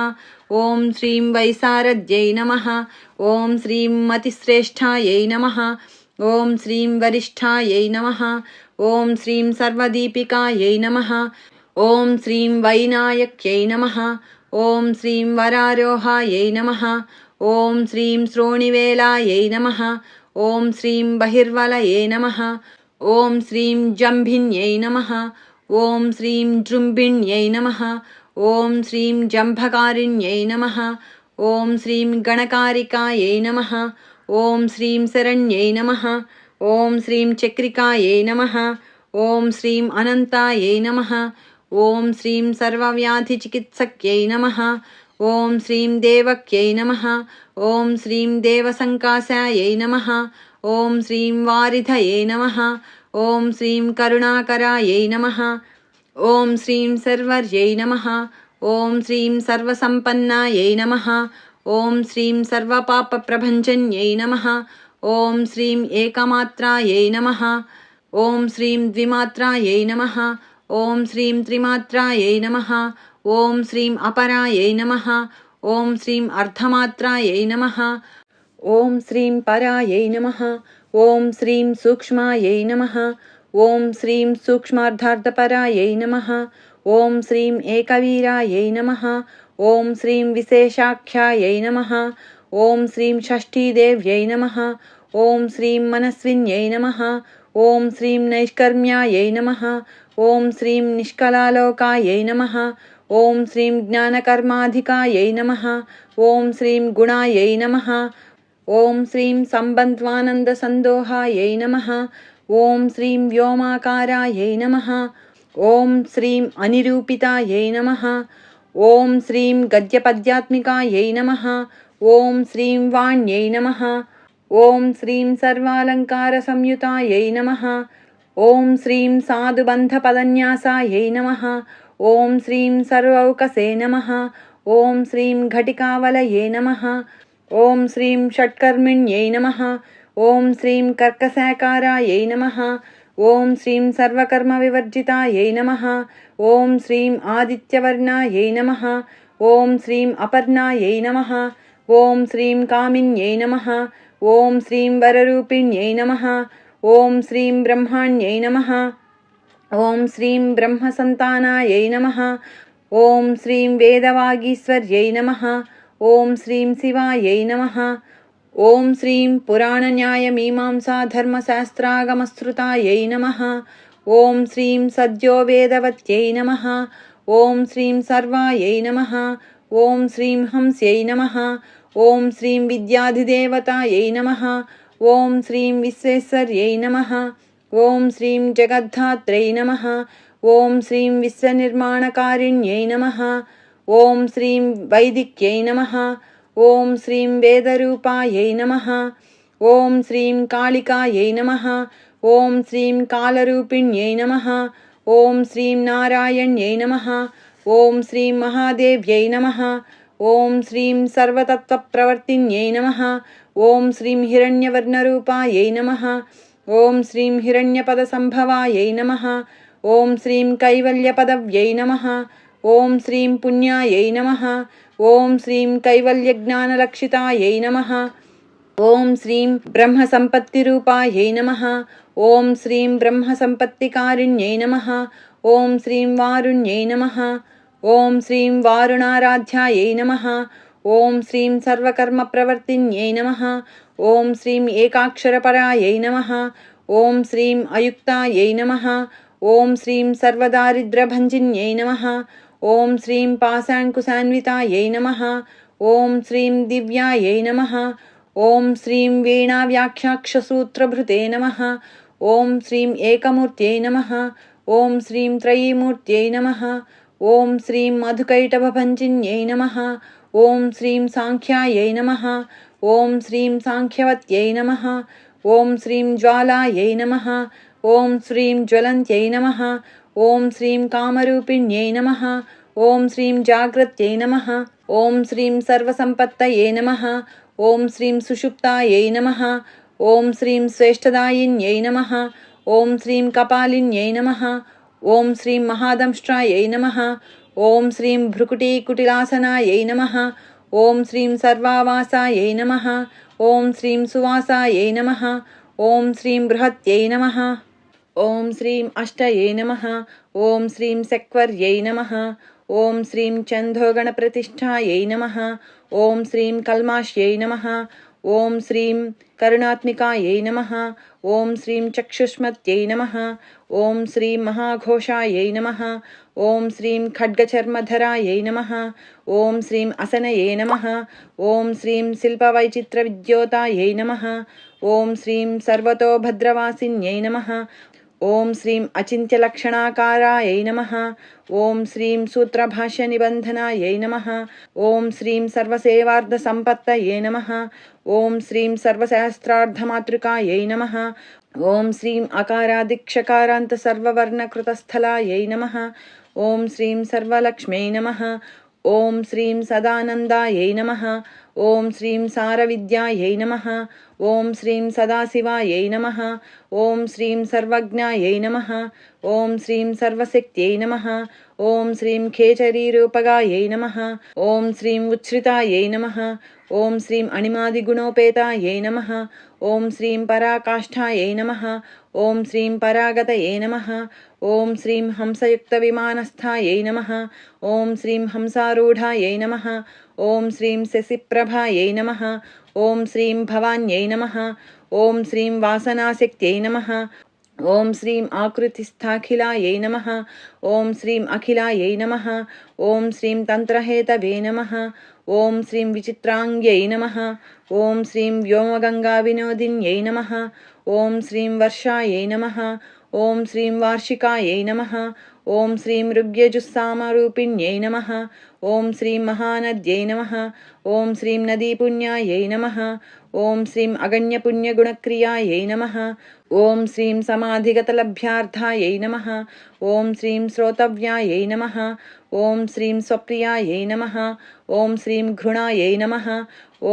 ఓం శ్రీం వైశారద్యై నమః. ఓం శ్రీం మతిశ్రేష్ఠాయై నమః. ఓం శ్రీం వరిష్ఠాయై నమః. ఓం శ్రీం సర్వదీపికాయై నమః. ఓం శ్రీం వైనాయక్యై నమః. ఓం శ్రీం వరారోహాయై నమః. ఓం శ్రీం శ్రోణివేలాయై నమః. ఓం శ్రీం బహిర్వలయే నమః. ఓం శ్రీం జంభిన్యై నమః. ఓం శ్రీం జృంభిణ్యై నమః. ఓం శ్రీం జంభకారిణ్యై నమః. ఓం శ్రీం గణకారికాయై నమః. ఓం శ్రీం శరణ్యై నమః. ఓం శ్రీం చక్రికాయై నమః. ఓం శ్రీం అనంతాయై నమః. ఓం శ్రీం సర్వవ్యాధిచికిత్సక్యై నమః. ఓం శ్రీం దేవక్యై నమః. ఓం శ్రీం దేవసంకాశాయై నమః. ఓం శ్రీం వారిధయే నమః. ఓం శ్రీం కరుణాకరాయై నమః. ఓం శ్రీం సర్వర్యై నమః. ఓం శ్రీం సర్వసంపన్నాయై నమః. ఓం శ్రీం సర్వపాపప్రభంజన్యై నమః. ఓం శ్రీం ఏకమాత్రాయై నమః. ఓం శ్రీం ద్విమాత్రాయై నమః. ఓం శ్రీం త్రిమాత్రాయై నమః. ఓం శ్రీం అపరాయై నమః. ఓం శ్రీం అర్ధమాత్రాయై నమః. ఓం శ్రీం పరాయై నమః. ఓం శ్రీం సూక్ష్మాయై నమః. ఓం శ్రీం సూక్ష్మార్థార్థపరాయై నమః. ఓం శ్రీం ఏకవీరాయై నమః. ఓం శ్రీం విశేషాఖ్యాయై నమః. ఓం శ్రీం షష్ఠీదేవ్యై నమః. ఓం శ్రీం మనస్విన్యై నమః. ఓం శ్రీం నైష్కర్మ్యాయై నమః. ఓం శ్రీం నిష్కలాలోకాయై నమః. ఓం శ్రీం జ్ఞానకర్మాధికాయై నమః. ఓం శ్రీం గుణాయై నమః. ఓం శ్రీం సంబంధ్వానందసందోహాయై నమః. ఓం శ్రీం వ్యోమాకారాయై నమః. ఓం శ్రీం అనిరూపితాయై నమః. ఓం శ్రీం గద్యపద్యాత్మికాయై నమః. ఓం శ్రీం వాణ్యై నమః. ఓం శ్రీం సర్వాలంకారసంయుతాయై నమః. ఓం శ్రీం సాధుబంధపదన్యాసాయై నమః. ఓం శ్రీం సర్వౌకసే నమః. ఓం శ్రీం ఘటికావలయే నమః. ఓం శ్రీం షట్కర్మిణ్యై నమః. ఓం శ్రీం కర్కశాకారాయై నమః. ఓం శ్రీం సర్వకర్మవివర్జితాయై నమః. ఓం శ్రీం ఆదిత్యవర్ణాయై నమః. ఓం శ్రీం అపర్ణాయై నమః. ఓం శ్రీం కామిన్యై నమః. ఓం శ్రీం వరరూపిణ్యై నమః. ఓం శ్రీం బ్రహ్మాణ్యై నమః. ఓం శ్రీం బ్రహ్మసంతానాయై నమః. ఓం శ్రీం వేదవాగీశ్వర్యై నమః. ఓం శ్రీం శివాయై నమః. ఓం శ్రీం పురాణన్యాయమీమాంసాధర్మశాస్త్రాగమశ్రుతాయై నమః. ఓం శ్రీం సద్యో వేదవత్యై నమః. ఓం శ్రీం సర్వాయై నమః. ఓం శ్రీం హంస్యై నమః. ఓం శ్రీం విద్యాధిదేవతాయై నమః. ఓం శ్రీం విశ్వేశ్వర్యై నమః. ఓం శ్రీం జగద్ధాత్రై నమః. ఓం శ్రీం విశ్వనిర్మాణకారిణ్యై నమః. ఓం శ్రీం వైదిక్యై నమః. ఓం శ్రీం వేదరూపాయై నమః. ఓం శ్రీం కాళికాయై నమః. ఓం శ్రీం కాలరూపిణ్యై నమః. ఓం శ్రీం నారాయణ్యై నమః. ఓం శ్రీం మహాదేవ్యై నమః. ఓం శ్రీం సర్వతత్వప్రవర్తిన్యై నమః. ఓం శ్రీం హిరణ్యవర్ణరూపాయై నమః. ఓం శ్రీం హిరణ్యపదసంభవాయై నమః. ఓం శ్రీం కైవల్యపదవ్యై నమః. ఓం శ్రీం పుణ్యాయై నమః. ఓం శ్రీం కైవల్యజ్ఞానలక్షితాయై నమః. ఓం శ్రీం బ్రహ్మసంపత్తిరూపాయై నమః. ఓం శ్రీం బ్రహ్మసంపత్తికారిణ్యై నమః. ఓం శ్రీం వారుణ్యై నమః. ఓం శ్రీం వారుణారాధ్యాయై నమః. ఓం శ్రీం సర్వకర్మప్రవర్తిన్యై నమః. ఓం శ్రీం ఏకాక్షరపరాయై నమః. ఓం శ్రీం అయుక్తాయై నమః. ఓం శ్రీం సర్వదారిద్ర్యభంజిన్యై నమః. ఓం శ్రీం పాశాంకుశాన్వితాయై నమః. ఓం శ్రీం దివ్యాయై నమః. ఓం శ్రీం వీణావ్యాఖ్యాక్షసూత్రభృతే నమః. ఓం శ్రీం ఏకమూర్త్యై నమః. ఓం శ్రీం త్రయీమూర్త్యై నమః. ఓం శ్రీం మధుకైటభభంజిన్యై నమః. ఓం శ్రీం సాంఖ్యాయై నమః. ఓం శ్రీం సాంఖ్యవత్యై నమః. ఓం శ్రీం జ్వాలాయై నమః. ఓం శ్రీం జ్వలంత్యై నమః. ఓం శ్రీం కామరూపిణ్యై నమః. ఓం శ్రీం జాగ్రత్యై నమః. ఓం శ్రీం సర్వసంపత్తయే నమః. ఓం శ్రీం సుషుప్తాయై నమః. ఓం శ్రీం శ్రేష్టదాయిన్యై నమః. ఓం శ్రీం కపాలిన్యై నమః. ఓం శ్రీం మహాదంష్ట్రాయై నమః. ఓం శ్రీం భ్రుకుటీకుటిలాసనాయై నమః. ఓం శ్రీం సర్వావాసాయై నమః. ఓం శ్రీం సువాసాయై నమః. ఓం శ్రీం బృహత్యై నమః. ఓం శ్రీం అష్టయే నమః. ఓం శ్రీం శక్వర్యై నమః. ఓం శ్రీం చందోగణప్రతిష్ఠాయై నమః. ఓం శ్రీం కల్మాష్యై నమః. ఓం శ్రీం కరుణాత్మికాయై నమః. ఓం శ్రీం చక్షుష్మత్యై నమః. ఓం శ్రీం మహాఘోషాయై నమః. ఓం శ్రీం ఖడ్గచర్మధరాయై నమః. ఓం శ్రీం అసనయే నమః. ఓం శ్రీం శిల్పవైచిత్రవిద్యోతాయై నమః. ఓం శ్రీం సర్వతోభద్రవాసిన్యై నమః. ఓం శ్రీం అచింత్యలక్షణాకారాయై నమః. ఓం శ్రీం సూత్రభాష్యనిబంధనాయై నమః. ఓం శ్రీం సర్వసేవార్ధసంపత్తయే నమః. ఓం శ్రీం సర్వశాస్త్రార్థమాతృకాయై నమః. ఓం శ్రీం అకారాదిక్షకారాంతసర్వవర్ణకృతస్థలాయై నమః. ఓం శ్రీం సర్వలక్ష్మ్యై నమః. ఓం శ్రీం సదానందాయై నమః. ఓం శ్రీం సారవిద్యాయై నమః. ఓం శ్రీం సదాశివాయై నమః. ఓం శ్రీం సర్వజ్ఞాయై నమః. ఓం శ్రీం సర్వశక్త్యై నమః. ఓం శ్రీం ఖేచరీరూపగాయై నమః. ఓం శ్రీం ఉచ్ఛ్రితాయై నమః. ఓం శ్రీం అణిమాదిగుణోపేతాయై నమః. ఓం శ్రీం పరాకాష్ఠాయై నమః. ఓం శ్రీం పరాగతయే నమః. ఓం శ్రీం హంసయుక్తవిమానస్థాయై నమః. ఓం శ్రీం హంసారూఢాయై నమః. ఓం శ్రీం శశిప్రభాయై నమః. ఓం శ్రీం భవాన్యై నమః. ఓం శ్రీం వాసనాశక్త్యై నమః. ఓం శ్రీం ఆకృతిస్థాఖిలాయై నమః. ఓం శ్రీం అఖిలాయై నమః. ఓం శ్రీం తంత్రహేతవే నమః. ఓం శ్రీం విచిత్రాంగ్యై నమః. ఓం శ్రీం వ్యోమగంగావినోదిన్యై నమః. ఓం శ్రీం వర్షాయై నమః. ఓం శ్రీం వార్షికాయై నమః. ఓం శ్రీం ఋగ్యజుస్సామరూపిణ్యై నమః. ఓం శ్రీం మహానద్యై నమః. ఓం శ్రీం నదీపుణ్యాయై నమః. ఓం శ్రీం అగణ్యపుణ్యగుణక్రియాయై నమః. ఓం శ్రీం సమాధిగతలభ్యార్థాయై నమః. ఓం శ్రీం శ్రోతవ్యాయై నమః. ఓం శ్రీం స్వప్రియాయై నమః. ఓం శ్రీం ఘృణాయై నమః.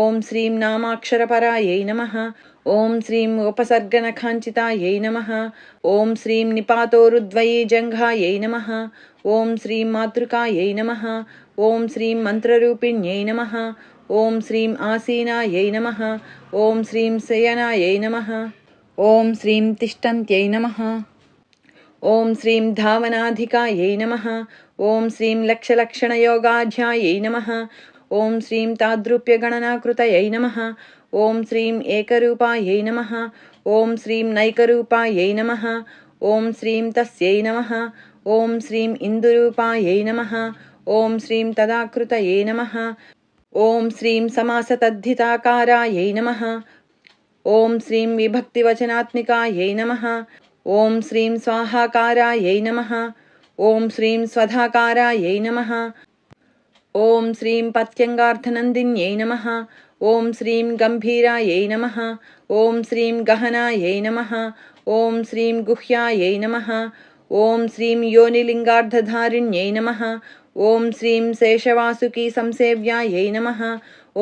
ఓం శ్రీం నామాక్షరపరాయై నమః. ఓం శ్రీం ఉపసర్గనఖాంచితాయై నమః. ఓం శ్రీం నిపాతోరుద్వయీజంఘాయై నమః. ఓం శ్రీం మాతృకాయై నమః. ఓం శ్రీం మంత్రరూపిణ్యై నమః. ఓం శ్రీం ఆసీనాయై నమః. ఓం శ్రీం శయనాయై నమః. ఓం శ్రీం తిష్టంత్యై నమః. ఓం శ్రీం ధావనాధికాయై నమః. ఓం శ్రీం లక్షలక్షణయోగాధ్యాయై నమః. ఓం శ్రీం తాద్రూప్యగణనాకృతయై నమః. ఓం శ్రీం ఏకరూపాయై నమః. ఓం శ్రీం నైకరూపాయై నమః. ఓం శ్రీం తస్యై నమః. ఓం శ్రీం ఇందురూపాయై నమః. ఓం శ్రీం తదాకృతయే నమః. ఓం శ్రీం సమాసతద్ధితాకారాయై నమః. ఓం శ్రీం విభక్తివచనాత్మికాయై నమః. ఓం శ్రీం స్వాహాకారాయై నమః. ఓం శ్రీం స్వధాకారాయై నమః. ఓం శ్రీం పత్యంగార్థనందిన్యై నమః. ఓం శ్రీం గంభీరాయై నమః. ఓం శ్రీం గహనాయై నమః. ఓం శ్రీం గుహ్యాయై నమః. ఓం శ్రీం యోనిలింగార్ధధారిణ్యై నమః. ఓం శ్రీం శేషవాసుకీ సంసేవ్యాయై నమః.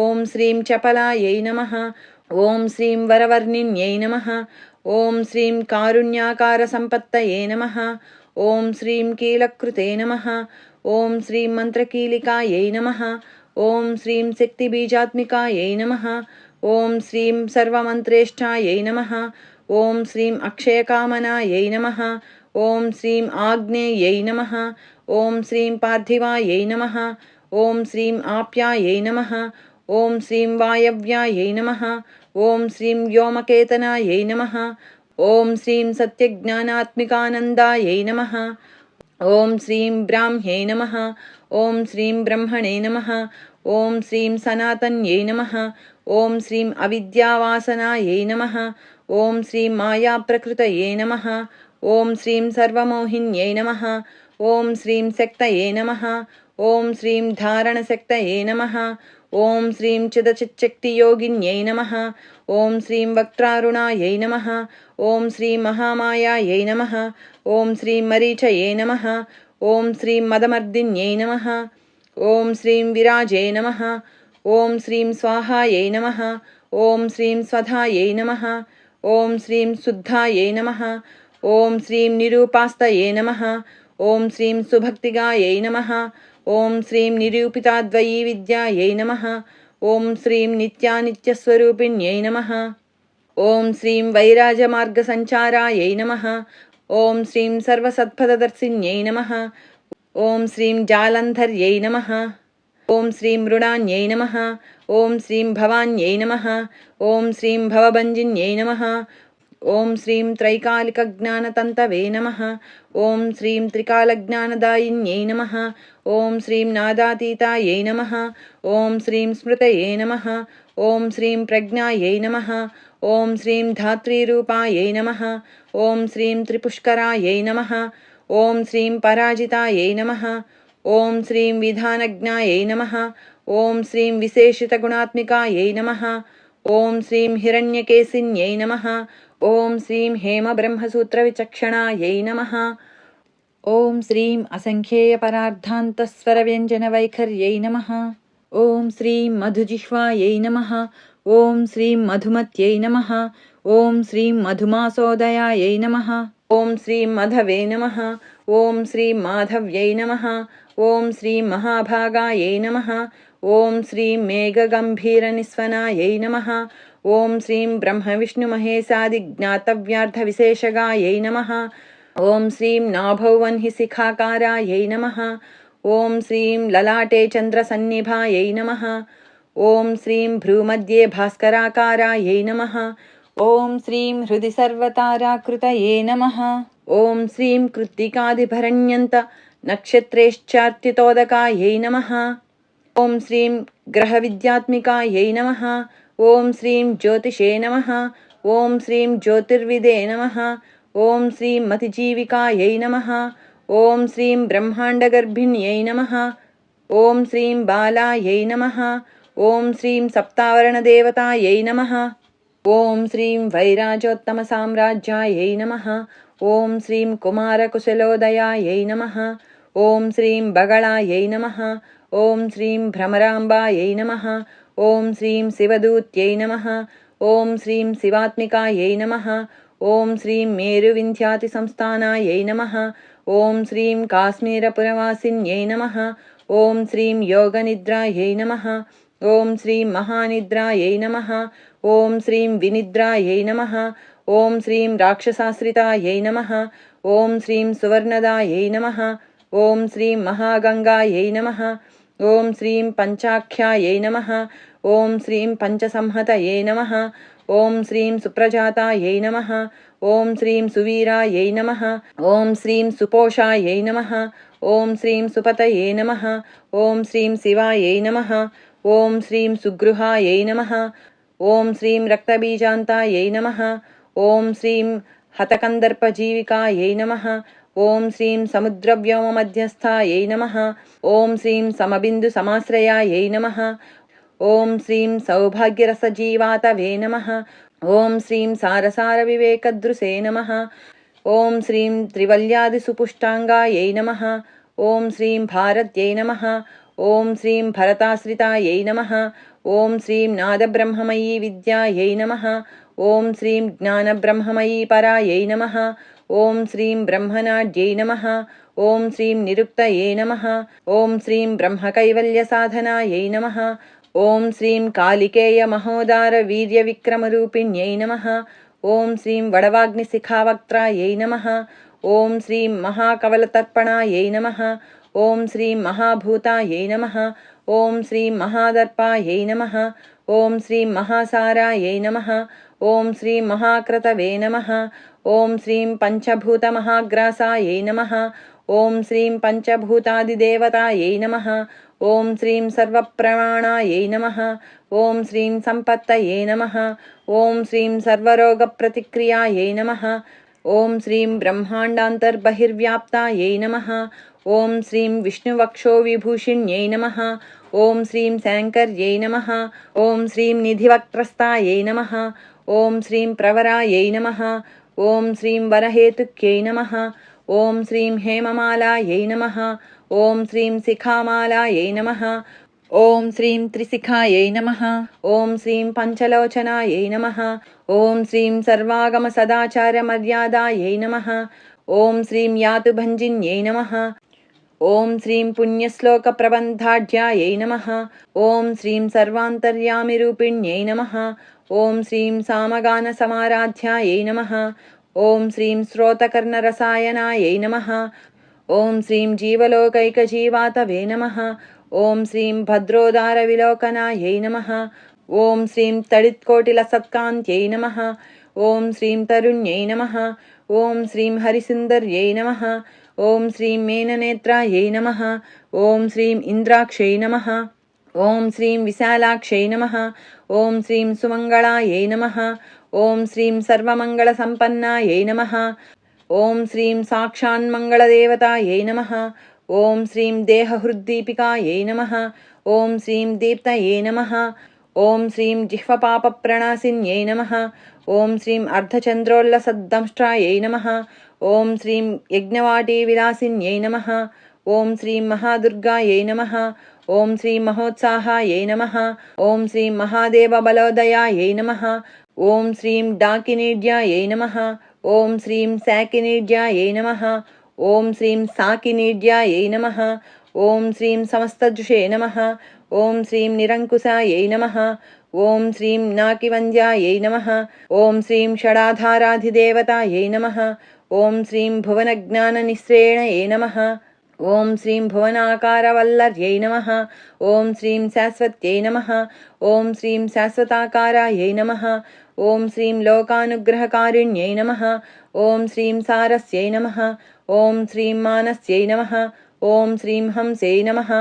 ఓం శ్రీం చపలాయై నమః. ఓం శ్రీం వరవర్ణిన్యై నమః. ఓం శ్రీం కారుణ్యాకార సంపత్తయే నమః. ఓం శ్రీం కీలకృతే నమః. ఓం శ్రీం మంత్రకీలికాయై నమః. ఓం శ్రీం శక్తిబీజాత్మికాయై నమః. ఓం శ్రీం సర్వమంత్రేష్టాయై నమః. ఓం శ్రీం అక్షయకామనాయై నమః. ఓం శ్రీం ఆగ్నేయై నమః. ఓం శ్రీం పార్థివాయై నమః. ఓం శ్రీం ఆప్యాయై నమః. ఓం శ్రీం వాయవ్యాయై నమః. ఓం శ్రీం వ్యోమకేతనాయై నమః. ఓం శ్రీం సత్యజ్ఞానాత్మికానందాయై నమః. ఓం శ్రీం బ్రాహ్మ్యై నమః. ఓం శ్రీం బ్రహ్మణే నమః. ఓం శ్రీం సనాతన్యై నమః. ఓం శ్రీం అవిద్యావాసనాయై నమః. ఓం శ్రీం మాయాప్రకృతయే నమః. ఓం శ్రీం సర్వమోహిన్యై నమః. ఓం శ్రీం శక్తయే నమః. ఓం శ్రీం ధారణశక్తయే నమః. ఓం శ్రీం చిదచిచ్చక్తియోగిన్యై నమః. ఓం శ్రీం వక్త్రారుణాయై నమః. ఓం శ్రీం మహామాయాయై నమః. ఓం శ్రీం మరీచయే నమః. ఓం శ్రీం మదమర్దిన్యై నమః. ఓం శ్రీం విరాజే నమః. ఓం శ్రీం స్వాహాయై నమః. ఓం శ్రీం స్వధాయై నమః. ఓం శ్రీం శుద్ధాయై నమః. ఓం శ్రీం నిరూపాస్తయే నమః. ఓం శ్రీం సుభక్తిగాయై నమః. ఓం శ్రీం నిరూపితాద్వయీ విద్యాయై నమః. ఓం శ్రీం నిత్యానిత్యస్వరూపిణ్యై నమః. ఓం శ్రీం వైరాజమార్గసంచారాయై నమః. ఓం శ్రీం సర్వసత్పదదర్శిన్యై నమః. ఓం శ్రీం జాలంధర్యై నమః. ఓం శ్రీం మృడాన్యై నమః. ఓం శ్రీం భవాన్యై నమః. ఓం శ్రీం భవభంజిన్యై నమః. ఓం శ్రీం త్రైకాలికజ్ఞానతంతవే నమః. ఓం శ్రీం త్రికాలజ్ఞానదాయిన్యై నమః. ఓం శ్రీం నాదాతీతాయై నమః. ఓం శ్రీం స్మృతయే నమః. ఓం శ్రీం ప్రజ్ఞాయై నమః. ఓం శ్రీం ధాత్రీరూపాయై నమః. ఓం శ్రీం త్రిపుష్కరాయై నమః. ఓం శ్రీం పరాజితాయై నమః. ఓం శ్రీం విధానజ్ఞాయై నమః. ఓం శ్రీం విశేషితగుణాత్మికాయై నమః. ఓం శ్రీం హిరణ్యకేశిన్యై నమః. ఓం శ్రీం హేమబ్రహ్మసూత్రవిచక్షణాయై నమః. ఓం శ్రీం అసంఖ్యేయపరార్థాంతస్వరవ్యంజనవైఖర్యై నమః. ఓం శ్రీం మధుజిహ్వాయై నమః. ఓం శ్రీం మధుమత్యై నమః. ఓం శ్రీం మధుమాసోదయాయై నమః. ఓం శ్రీం మధవే నమః. ఓం శ్రీం మాధవ్యై నమః. ఓం శ్రీం మహాభాగాయై నమః. ఓం శ్రీం మేఘగంభీరనిస్వనాయై నమః. ఓం శ్రీం బ్రహ్మవిష్ణుమహేశాదిజ్ఞాతవ్యార్థవిశేషగాయై నమః. ఓం శ్రీం నాభౌవన్హిశిఖాకారాయై నమః. ఓం శ్రీం లలాటే చంద్రసన్నిభాయై నమః. ఓం శ్రీం భ్రూమధ్యే భాస్కరాకారాయై నమః. ఓం శ్రీం హృది సర్వతారాకృతయే నమః. ఓం శ్రీం కృత్తికాదిభరణ్యంత నక్షత్రేశ్చార్తితోదకాయై నమః. ఓం శ్రీం గ్రహవిద్యాత్మికాయై నమః. ఓం శ్రీం జ్యోతిషే నమః. ఓం శ్రీం జ్యోతిర్విదే నమః. ఓం శ్రీం మతిజీవికాయై నమః. ఓం శ్రీం బ్రహ్మాండగర్భిణ్యై నమః. ఓం శ్రీం బాలాయై నమః. ఓం శ్రీం సప్తావరణదేవతాయై నమః. ఓం శ్రీం వైరాజోత్తమసామ్రాజ్యాయై నమః. ఓం శ్రీం కుమారకుశలోదయాయై నమః. ఓం శ్రీం బగళాయై నమః. ఓం శ్రీం భ్రమరాంబాయై నమః. ఓం శ్రీం శివదూత్యై నమః. ఓం శ్రీం శివాత్మికాయై నమః. ఓం శ్రీం మేరువింధ్యాతిసంస్థానాయై నమః. ఓం శ్రీం కాశ్మీరపురవాసిన్యై నమః. ఓం శ్రీం యోగనిద్రాయై నమః. ఓం శ్రీం మహానిద్రాయై నమః. ఓం శ్రీం వినిద్రాయై నమః. ఓం శ్రీం రాక్షసాశ్రితాయై నమః. ఓం శ్రీం సువర్ణదాయై నమః. ఓం శ్రీం మహాగంగాయై నమః. ఓం శ్రీం పంచాఖ్యాయై నమః. ఓం శ్రీం పంచసంహతయే నమః. ఓం శ్రీం సుప్రజాతాయై నమః. ఓం శ్రీం సువీరాయై నమః. ఓం శ్రీం సుపోషాయై నమః. ఓం శ్రీం సుపతయే నమః. ఓం శ్రీం శివాయై నమః. ఓం శ్రీం సుగృహాయై నమః. ఓం శ్రీం రక్తబీజాంతాయై నమః. ఓం శ్రీం హతకందర్పజీవికాయై నమః. ఓం శ్రీం సముద్రవ్యోమమధ్యస్థాయై నమః. ఓం శ్రీం సమబిందు సమాశ్రయాయై నమః. ఓం శ్రీం సౌభాగ్యరసజీవాతవే నమః. ఓం శ్రీం సారసారవివేకదృశే నమః. ఓం శ్రీం త్రివల్యాదిసుపుష్టాంగాయై నమః. ॐ श्रीं भारत्यै नमः। ॐ श्रीं भरताश्रितायै नमः। ॐ श्रीं नादब्रह्ममयी विद्यायै नमः। ॐ श्रीं ज्ञानब्रह्ममयी परायै नमः। ॐ श्रीं ब्रह्मनाड्यै नमः। ॐ श्रीं निरुक्तये नमः। ॐ श्रीं ब्रह्मकैवल्यसाधनायै नमः। ॐ श्रीं कालिकेयमहोदारवीर्यविक्रमरूपिण्यै नमः। ॐ श्रीं वडवाग्निशिखावक्त्रायै नमः। ॐ श्रीं महाकवलतर्पणायै नमः। ॐ श्रीं महाभूतायै नमः। ॐ श्रीं महादर्पायै नमः। ॐ श्रीं महासारायै नमः। ॐ श्रीं महाक्रतवे नमः। ॐ श्रीं पञ्चभूतमहाग्रासायै नमः। ॐ श्रीं पञ्चभूतादिदेवतायै नमः। ॐ श्रीं सर्वप्रमाणायै नमः। ॐ श्रीं सम्पत्तये नमः। ॐ श्रीं सर्वरोगप्रतिक्रियायै नमः। ॐ श्रीं ब्रह्माण्डान्तर्बहिर्व्याप्तायै नमः। ॐ श्रीं विष्णुवक्षोविभूषिण्यै नमः। ॐ श्रीं शङ्कर्यै नमः। ॐ श्रीं निधिवक्त्रस्थायै नमः। ॐ श्रीं प्रवरायै नमः। ॐ श्रीं वरहेतुक्यै नमः। ॐ श्रीं हेममालायै नमः। ॐ श्रीं शिखामालायै नमः। ॐ श्रीं त्रिशिखायै नमः। ॐ श्रीं पञ्चलोचनायै नमः। ॐ श्रीं सर्वागमसदाचारमर्यादायै नमः। ॐ श्रीं यातुभञ्जिन्यै नमः। ॐ श्रीं पुण्यश्लोकप्रबन्धाढ्यायै नमः। ॐ श्रीं सर्वान्तर्यामिरूपिण्यै नमः। ॐ श्रीं सामगानसमाराध्यायै नमः। ॐ श्रीं श्रोतकर्णरसायनायै नमः। ॐ श्रीं जीवलोकैकजीवातवे नमः। ॐ श्रीं भद्रोदारविलोकनायै नमः। ॐ श्रीं तडित्कोटिलसत्कान्त्यै नमः। ॐ श्रीं तरुण्यै नमः। ॐ श्रीं हरिसुन्दर्यै नमः। ॐ श्रीं मेननेत्रायै नमः। ॐ श्रीं इन्द्राक्षै नमः। ॐ श्रीं विशालाक्षै नमः। ॐ श्रीं सुमङ्गलायै नमः। ॐ श्रीं सर्वमङ्गलसम्पन्नायै नमः। ॐ श्रीं साक्षान्मङ्गलदेवतायै नमः। ॐ श्रीं देहहृद्दीपिकायै नमः। ॐ श्रीं दीप्तये नमः। ॐ श्रीं जिह्वपापप्रणाशिन्यै नमः। ॐ श्रीं अर्धचन्द्रोल्लसद्दंष्ट्रायै नमः। ॐ श्रीं यज्ञवाटीविलासिन्यै नमः। ॐ श्रीं महादुर्गायै नमः। ॐ श्रीं महोत्साहायै नमः। ॐ श्रीं महादेवबलोदयायै नमः। ॐ श्रीं डाकिनीड्यायै नमः। ॐ श्रीं शाकिनीड्यायै नमः। ॐ श्रीं साकिनीड्यायै नमः। ॐ श्रीं समस्तजुषे नमः। ॐ श्रीं निरङ्कुशायै नमः। ॐ श्रीं नाकिवन्द्यायै नमः। ॐ श्रीं षडाधाराधिदेवतायै नमः। ॐ श्रीं भुवनज्ञाननिःस्रेणये नमः। ॐ श्रीं भुवनाकारवल्लर्यै नमः। ॐ श्रीं शाश्वत्यै नमः। ॐ श्रीं शाश्वताकारायै नमः। ॐ श्रीं लोकानुग्रहकारिण्यै नमः। ॐ श्रीं सारस्यै नमः। ॐ श्रीं मानस्यै नमः। ॐ श्रीं हंसे नमः।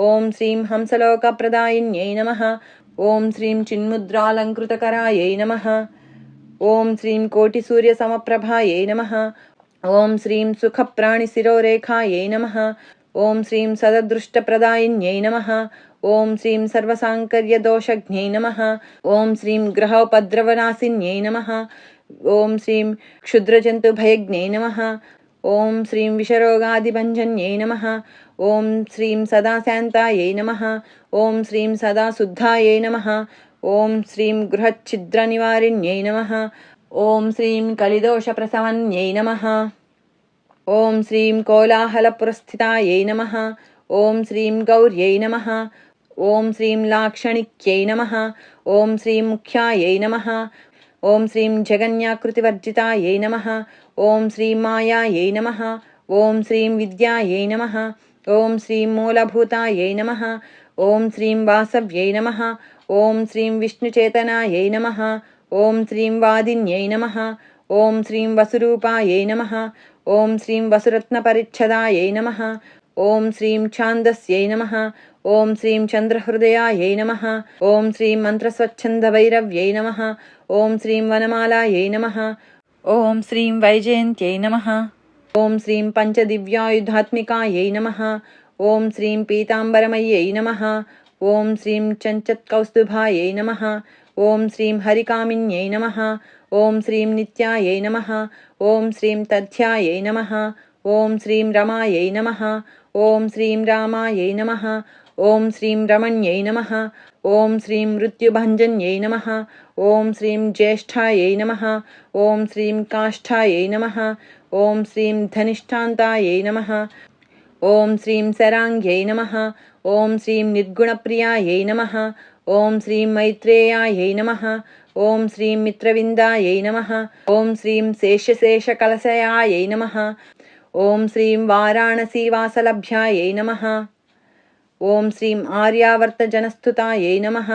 ॐ श्रीं हंसलोकप्रदायिन्यै नमः। ॐ श्रीं चिन्मुद्रालङ्कृतकरायै नमः। ॐ श्रीं कोटिसूर्यसमप्रभायै नमः। ॐ श्रीं सुखप्राणिशिरोरेखायै नमः। ॐ श्रीं सददृष्टप्रदायिन्यै नमः। ॐ श्रीं सर्वसाङ्कर्यदोषज्ञै नमः। ॐ श्रीं ग्रहोपद्रवनाशिन्यै नमः। ॐ श्रीं क्षुद्रजन्तुभयज्ञै नमः। ॐ श्रीं विषरोगादिभञ्जन्यै नमः। ॐ श्रीं सदाशान्तायै नमः। ॐ श्रीं सदाशुद्धायै नमः। ॐ श्रीं गृहच्छिद्रनिवारिण्यै नमः। ॐ श्रीं कलिदोषप्रशमन्यै नमः। ॐ श्रीं कोलाहलपुरस्थितायै नमः। ॐ श्रीं गौर्यै नमः। ॐ श्रीं लाक्षणिक्यै नमः। ॐ श्रीं मुख्यायै नमः। ॐ श्रीं जगन्याकृतिवर्जितायै नमः। ॐ श्रीं मायायै नमः। ॐ श्रीं विद्यायै नमः। ॐ श्रीं मूलभूतायै नमः। ॐ श्रीं वासव्यै नमः। ॐ श्रीं विष्णुचेतनायै नमः। ॐ श्रीं वादिन्यै नमः। ॐ श्रीं वसुरूपायै नमः। ॐ श्रीं वसुरत्नपरिच्छदायै नमः। ॐ श्रीं छान्दस्यै नमः। ॐ श्रीं चन्द्रहृदयायै नमः। ॐ श्रीं मन्त्रस्वच्छन्दभैरव्यै नमः। ॐ श्रीं वनमालायै नमः। ॐ श्रीं वैजयन्त्यै नमः। ॐ श्रीं पञ्चदिव्यायुधात्मिकायै नमः। ॐ श्रीं पीताम्बरमय्यै नमः। ॐ श्रीं चञ्चत्कौस्तुभायै नमः। ॐ श्रीं हरिकामिन्यै नमः। ॐ श्रीं नित्यायै नमः। ॐ श्रीं तथ्यायै नमः। ॐ श्रीं रमायै नमः। ఓం శ్రీం రామాయై నమః. ఓం శ్రీం రమణ్యై నమః. ఓం శ్రీం మృత్యుభంజన్యై నమః. ఓం శ్రీం జ్యేష్ఠాయై నమః. ఓం శ్రీం కాష్ఠాయై నమః. ఓం శ్రీం ధనిష్ఠాంతాయై నమః. ఓం శ్రీం శరాంగ్యై నమః. ఓం శ్రీం నిర్గుణప్రియాయై నమః. ఓం శ్రీం మైత్రేయాయై నమః. ఓం శ్రీం మిత్రవిందాయై నమః. ఓం శ్రీం శేషశేషకలశయాయై నమః. ఓం శ్రీం వారాణసీవాసలభ్యాయై నమః. ఓం శ్రీం ఆర్యావర్తజనస్థుతాయై నమః.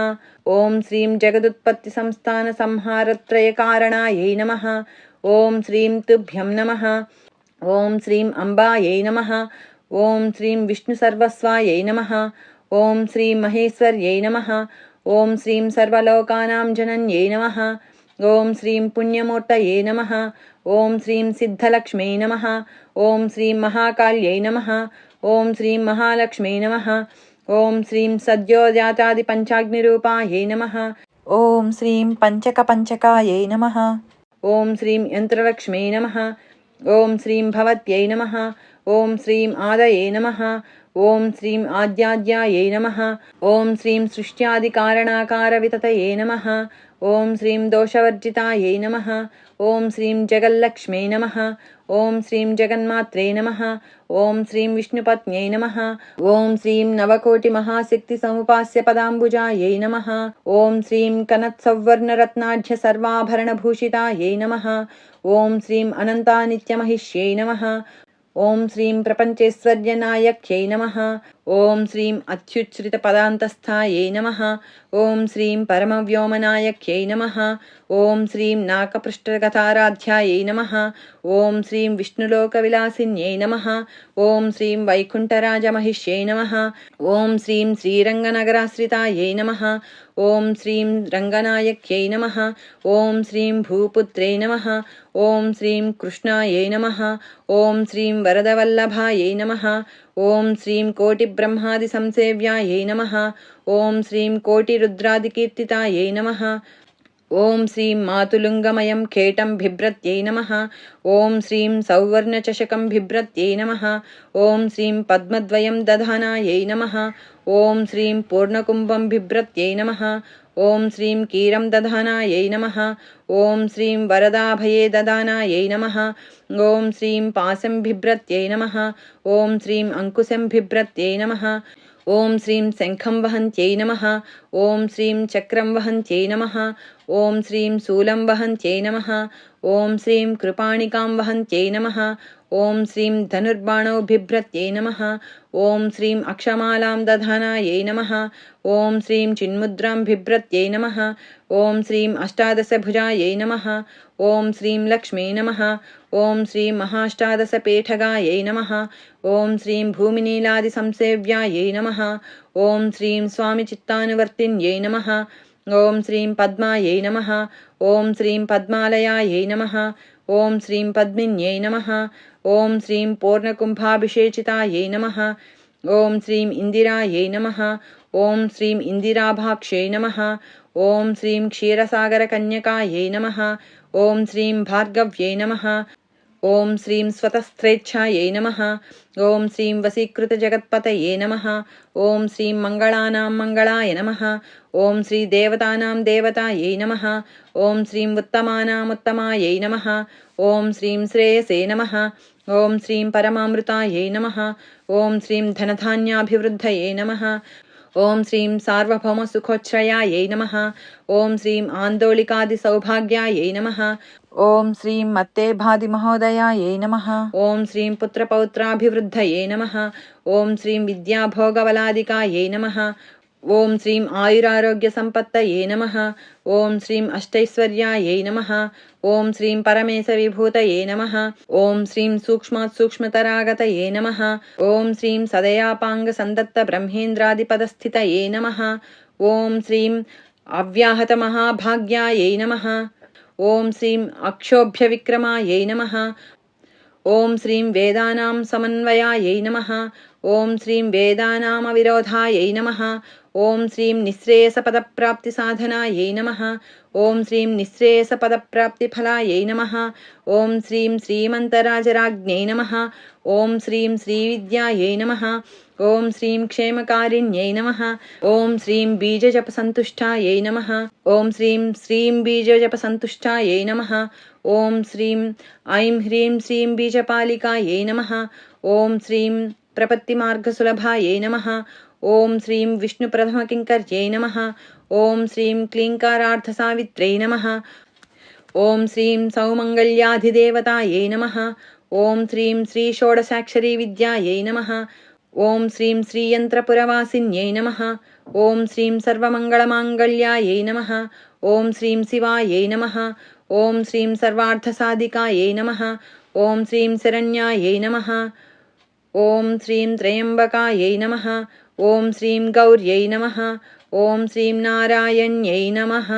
ఓం శ్రీం జగదుత్పత్తి సంస్థాన సంహారత్రయకారణాయై నమః. ఓం శ్రీం తుభ్యం నమః. ఓం శ్రీం అంబాయై నమః. ఓం శ్రీం విష్ణుసర్వస్వాయై నమః. ఓం శ్రీం మహేశ్వర్యై నమః. ఓం శ్రీం సర్వలోకానాం జనన్యై నమః. ఓం శ్రీం పుణ్యమూర్తయే నమః. ఓం శ్రీం సిద్ధలక్ష్మై నమః. ఓం శ్రీం మహాకాళ్యై నమః. ఓం శ్రీం మహాలక్ష్మై నమః. ఓం శ్రీం సద్యోజాతాది పంచాగ్నిరూపాయై నమః. ఓం శ్రీం పంచకాయై నమః. ఓం శ్రీం యంత్రలక్ష్మై నమః. ఓం శ్రీం భవత్యై నమః. ఓం శ్రీం ఆదయే నమః. ఓం శ్రీం ఆద్యాద్యాయై నమః. ఓం శ్రీం సృష్ట్యాదికారణాకారవితతయే నమః. ఓం శ్రీం దోషవర్జితాయై నమః. ఓం శ్రీం జగల్లక్ష్మై నమః. ఓం శ్రీం జగన్మాత్రే నమః. ఓం శ్రీం విష్ణుపత్న్యై నమః. ఓం శ్రీం నవకోటి మహాశక్తి సముపాస్య పదాంబుజాయై నమః. ఓం శ్రీం కనత్సౌవర్ణరత్నాఢ్య సర్వాభరణభూషితాయై నమః. ఓం శ్రీం అనంతానిత్యమహిష్యై నమః. ఓం శ్రీం ప్రపంచేశ్వర్యనాయక్యై నమః. ఓం శ్రీం అత్యుచ్ఛ్రితపదాంతస్థాయై నమః. ఓం శ్రీం పరమవ్యోమనాయక్యై నమః. ఓం శ్రీం నాకపృష్ఠగతారాధ్యాయై నమః. ఓం శ్రీం విష్ణులోకవిలాసిన్యై నమః. ఓం శ్రీం వైకుంఠరాజమహిష్యై నమః. ఓం శ్రీం శ్రీరంగనగరాశ్రితాయై నమః. ఓం శ్రీం రంగనాయక్యై నమః. ఓం శ్రీం భూపుత్రే నమః. ఓం శ్రీం కృష్ణాయై నమః. ఓం శ్రీం వరదవల్లభాయై నమః. ఓం శ్రీం కోటిబ్రహ్మాది సంసేవ్యాయై నమః. ఓం శ్రీం కోటిరుద్రాదికీర్తితాయై నమః. ఓం శ్రీం మాతులుంగమయం ఖేటం బిభ్రత్యై నమః. ఓం శ్రీం సౌవర్ణచషకం బిభ్రత్యై నమః. ఓం శ్రీం పద్మద్వయం దధానాయై నమః. ఓం శ్రీం పూర్ణకుంభం బిభ్రత్యై నమః. ఓం శ్రీం కీరం దధానాయై నమః. ఓం శ్రీం వరదాభయే దదానాయై నమః. ఓం శ్రీం పాశం బిభ్రత్యై నమః. ఓం శ్రీం అంకుశం బిభ్రత్యై నమః. ఓం శ్రీం శంఖం వహంత్యై నమః. ఓం శ్రీం చక్రం వహంత్యై నమః. ఓం శ్రీం శూలం వహంత్యై నమః. ఓం శ్రీం కృపాణికాం వహంత్యై నమః. ఓం శ్రీం ధనుర్బాణౌ బిభ్రత్యై నమః. ఓం శ్రీం అక్షమాలాం దధానాయై నమః. ఓం శ్రీం చిన్ముద్రాం బిభ్రత్యై నమః. ఓం శ్రీం అష్టాదశభుజాయై నమః. ఓం శ్రీం లక్ష్మీ నమః. ఓం శ్రీం మహాష్టాదశపీఠగాయై నమః. ఓం శ్రీం భూమినీలాది సంసేవ్యాయై నమః. ఓం శ్రీం స్వామి చిత్తానువర్తిన్యై నమః. ఓం శ్రీం పద్మాయై నమః. ఓం శ్రీం పద్మాలయాయై నమః. ఓం శ్రీం పద్మిన్యై నమః. ఓం శ్రీం పూర్ణకుంభాభిషేచితాయై నమః. ఓం శ్రీం ఇందిరాయై నమః. ఓం శ్రీం ఇందిరాభాక్షై నమః. ఓం శ్రీం క్షీరసాగరకన్యకాయై నమః. ఓం శ్రీం భార్గవ్యై నమః. ఓం శ్రీం స్వతస్త్రేచ్ఛాయై నమః. ఓం శ్రీం వశీకృతజగత్పతయే నమః. ఓం శ్రీం మంగళానాం మంగళాయ నమః. ఓం శ్రీ దేవతానాం దేవతాయై నమః. ఓం శ్రీం ఉత్తమానాముత్తమాయై నమః. ఓం శ్రీం శ్రేయసే నమః. ఓం శ్రీం పరమామృతాయై నమః. ఓం శ్రీం ధనధాన్యాభివృద్ధయే నమః. ఓం శ్రీం సార్వభౌమసుఖోచ్ఛ్రయాయై నమః. ఓం శ్రీం ఆందోళికాదిసౌభాగ్యాయై నమః. ఓం శ్రీం మత్తేభాదిమహోదయాయై నమః. ఓం శ్రీం పుత్రపౌత్రాభివృద్ధయే నమః. ఓం శ్రీం విద్యాభోగబలాదికాయై నమః. ఓం శ్రీం ఆయురారోగ్య సంపత్తయే నమః. ఓం శ్రీం అష్టైశ్వర్యాయై నమః. ఓం శ్రీం పరమేశ విభూతయే నమః. ఓం శ్రీం సూక్ష్మాత్ సూక్ష్మతరాగతయే నమః. ఓం శ్రీం సదయాపాంగ సందత్త బ్రహ్మేంద్రాదిపదస్థితయే నమః. ఓం శ్రీం అవ్యాహత మహాభాగ్యాయై నమః. ఓం శ్రీం అక్షోభ్య విక్రమాయై నమః. ॐ श्रीं वेदानां समन्वयायै नमः। ॐ श्रीं वेदानामविरोधायै नमः। ॐ श्रीं निःश्रेयसपदप्राप्तिसाधनायै नमः। ॐ श्रीं निःश्रेयसपदप्राप्तिफलायै नमः। ॐ श्रीं श्रीमन्तराजराज्ञै नमः। ॐ श्रीं श्रीविद्यायै नमः। ॐ श्रीं क्षेमकारिण्यै नमः। ॐ श्रीं बीजजपसन्तुष्टायै नमः। ॐ श्रीं बीजजपसन्तुष्टायै नमः। ॐ श्रीं ऐं ह्रीं श्रीं बीजपालिकायै नमः। ॐ श्रीं प्रपत्तिमार्गसुलभायै नमः। ॐ श्रीं विष्णुप्रथमकिङ्कर्यै नमः। ॐ श्रीं क्लीङ्कारार्थसावित्र्यै नमः। ॐ श्रीं सौमङ्गल्याधिदेवतायै नमः। ॐ श्रीं श्रीषोडशाक्षरीविद्यायै नमः। ॐ श्रीं श्रीयन्त्रपुरवासिन्यै नमः। ॐ श्रीं सर्वमङ्गलमाङ्गल्यायै नमः। ॐ श्रीं शिवायै नमः। ॐ श्रीं सर्वार्थसाधिकायै नमः। ॐ श्रीं शरण्यायै नमः। ॐ श्रीं त्र्यम्बकायै नमः। ॐ श्रीं गौर्यै नमः। ॐ श्रीं नारायण्यै नमः।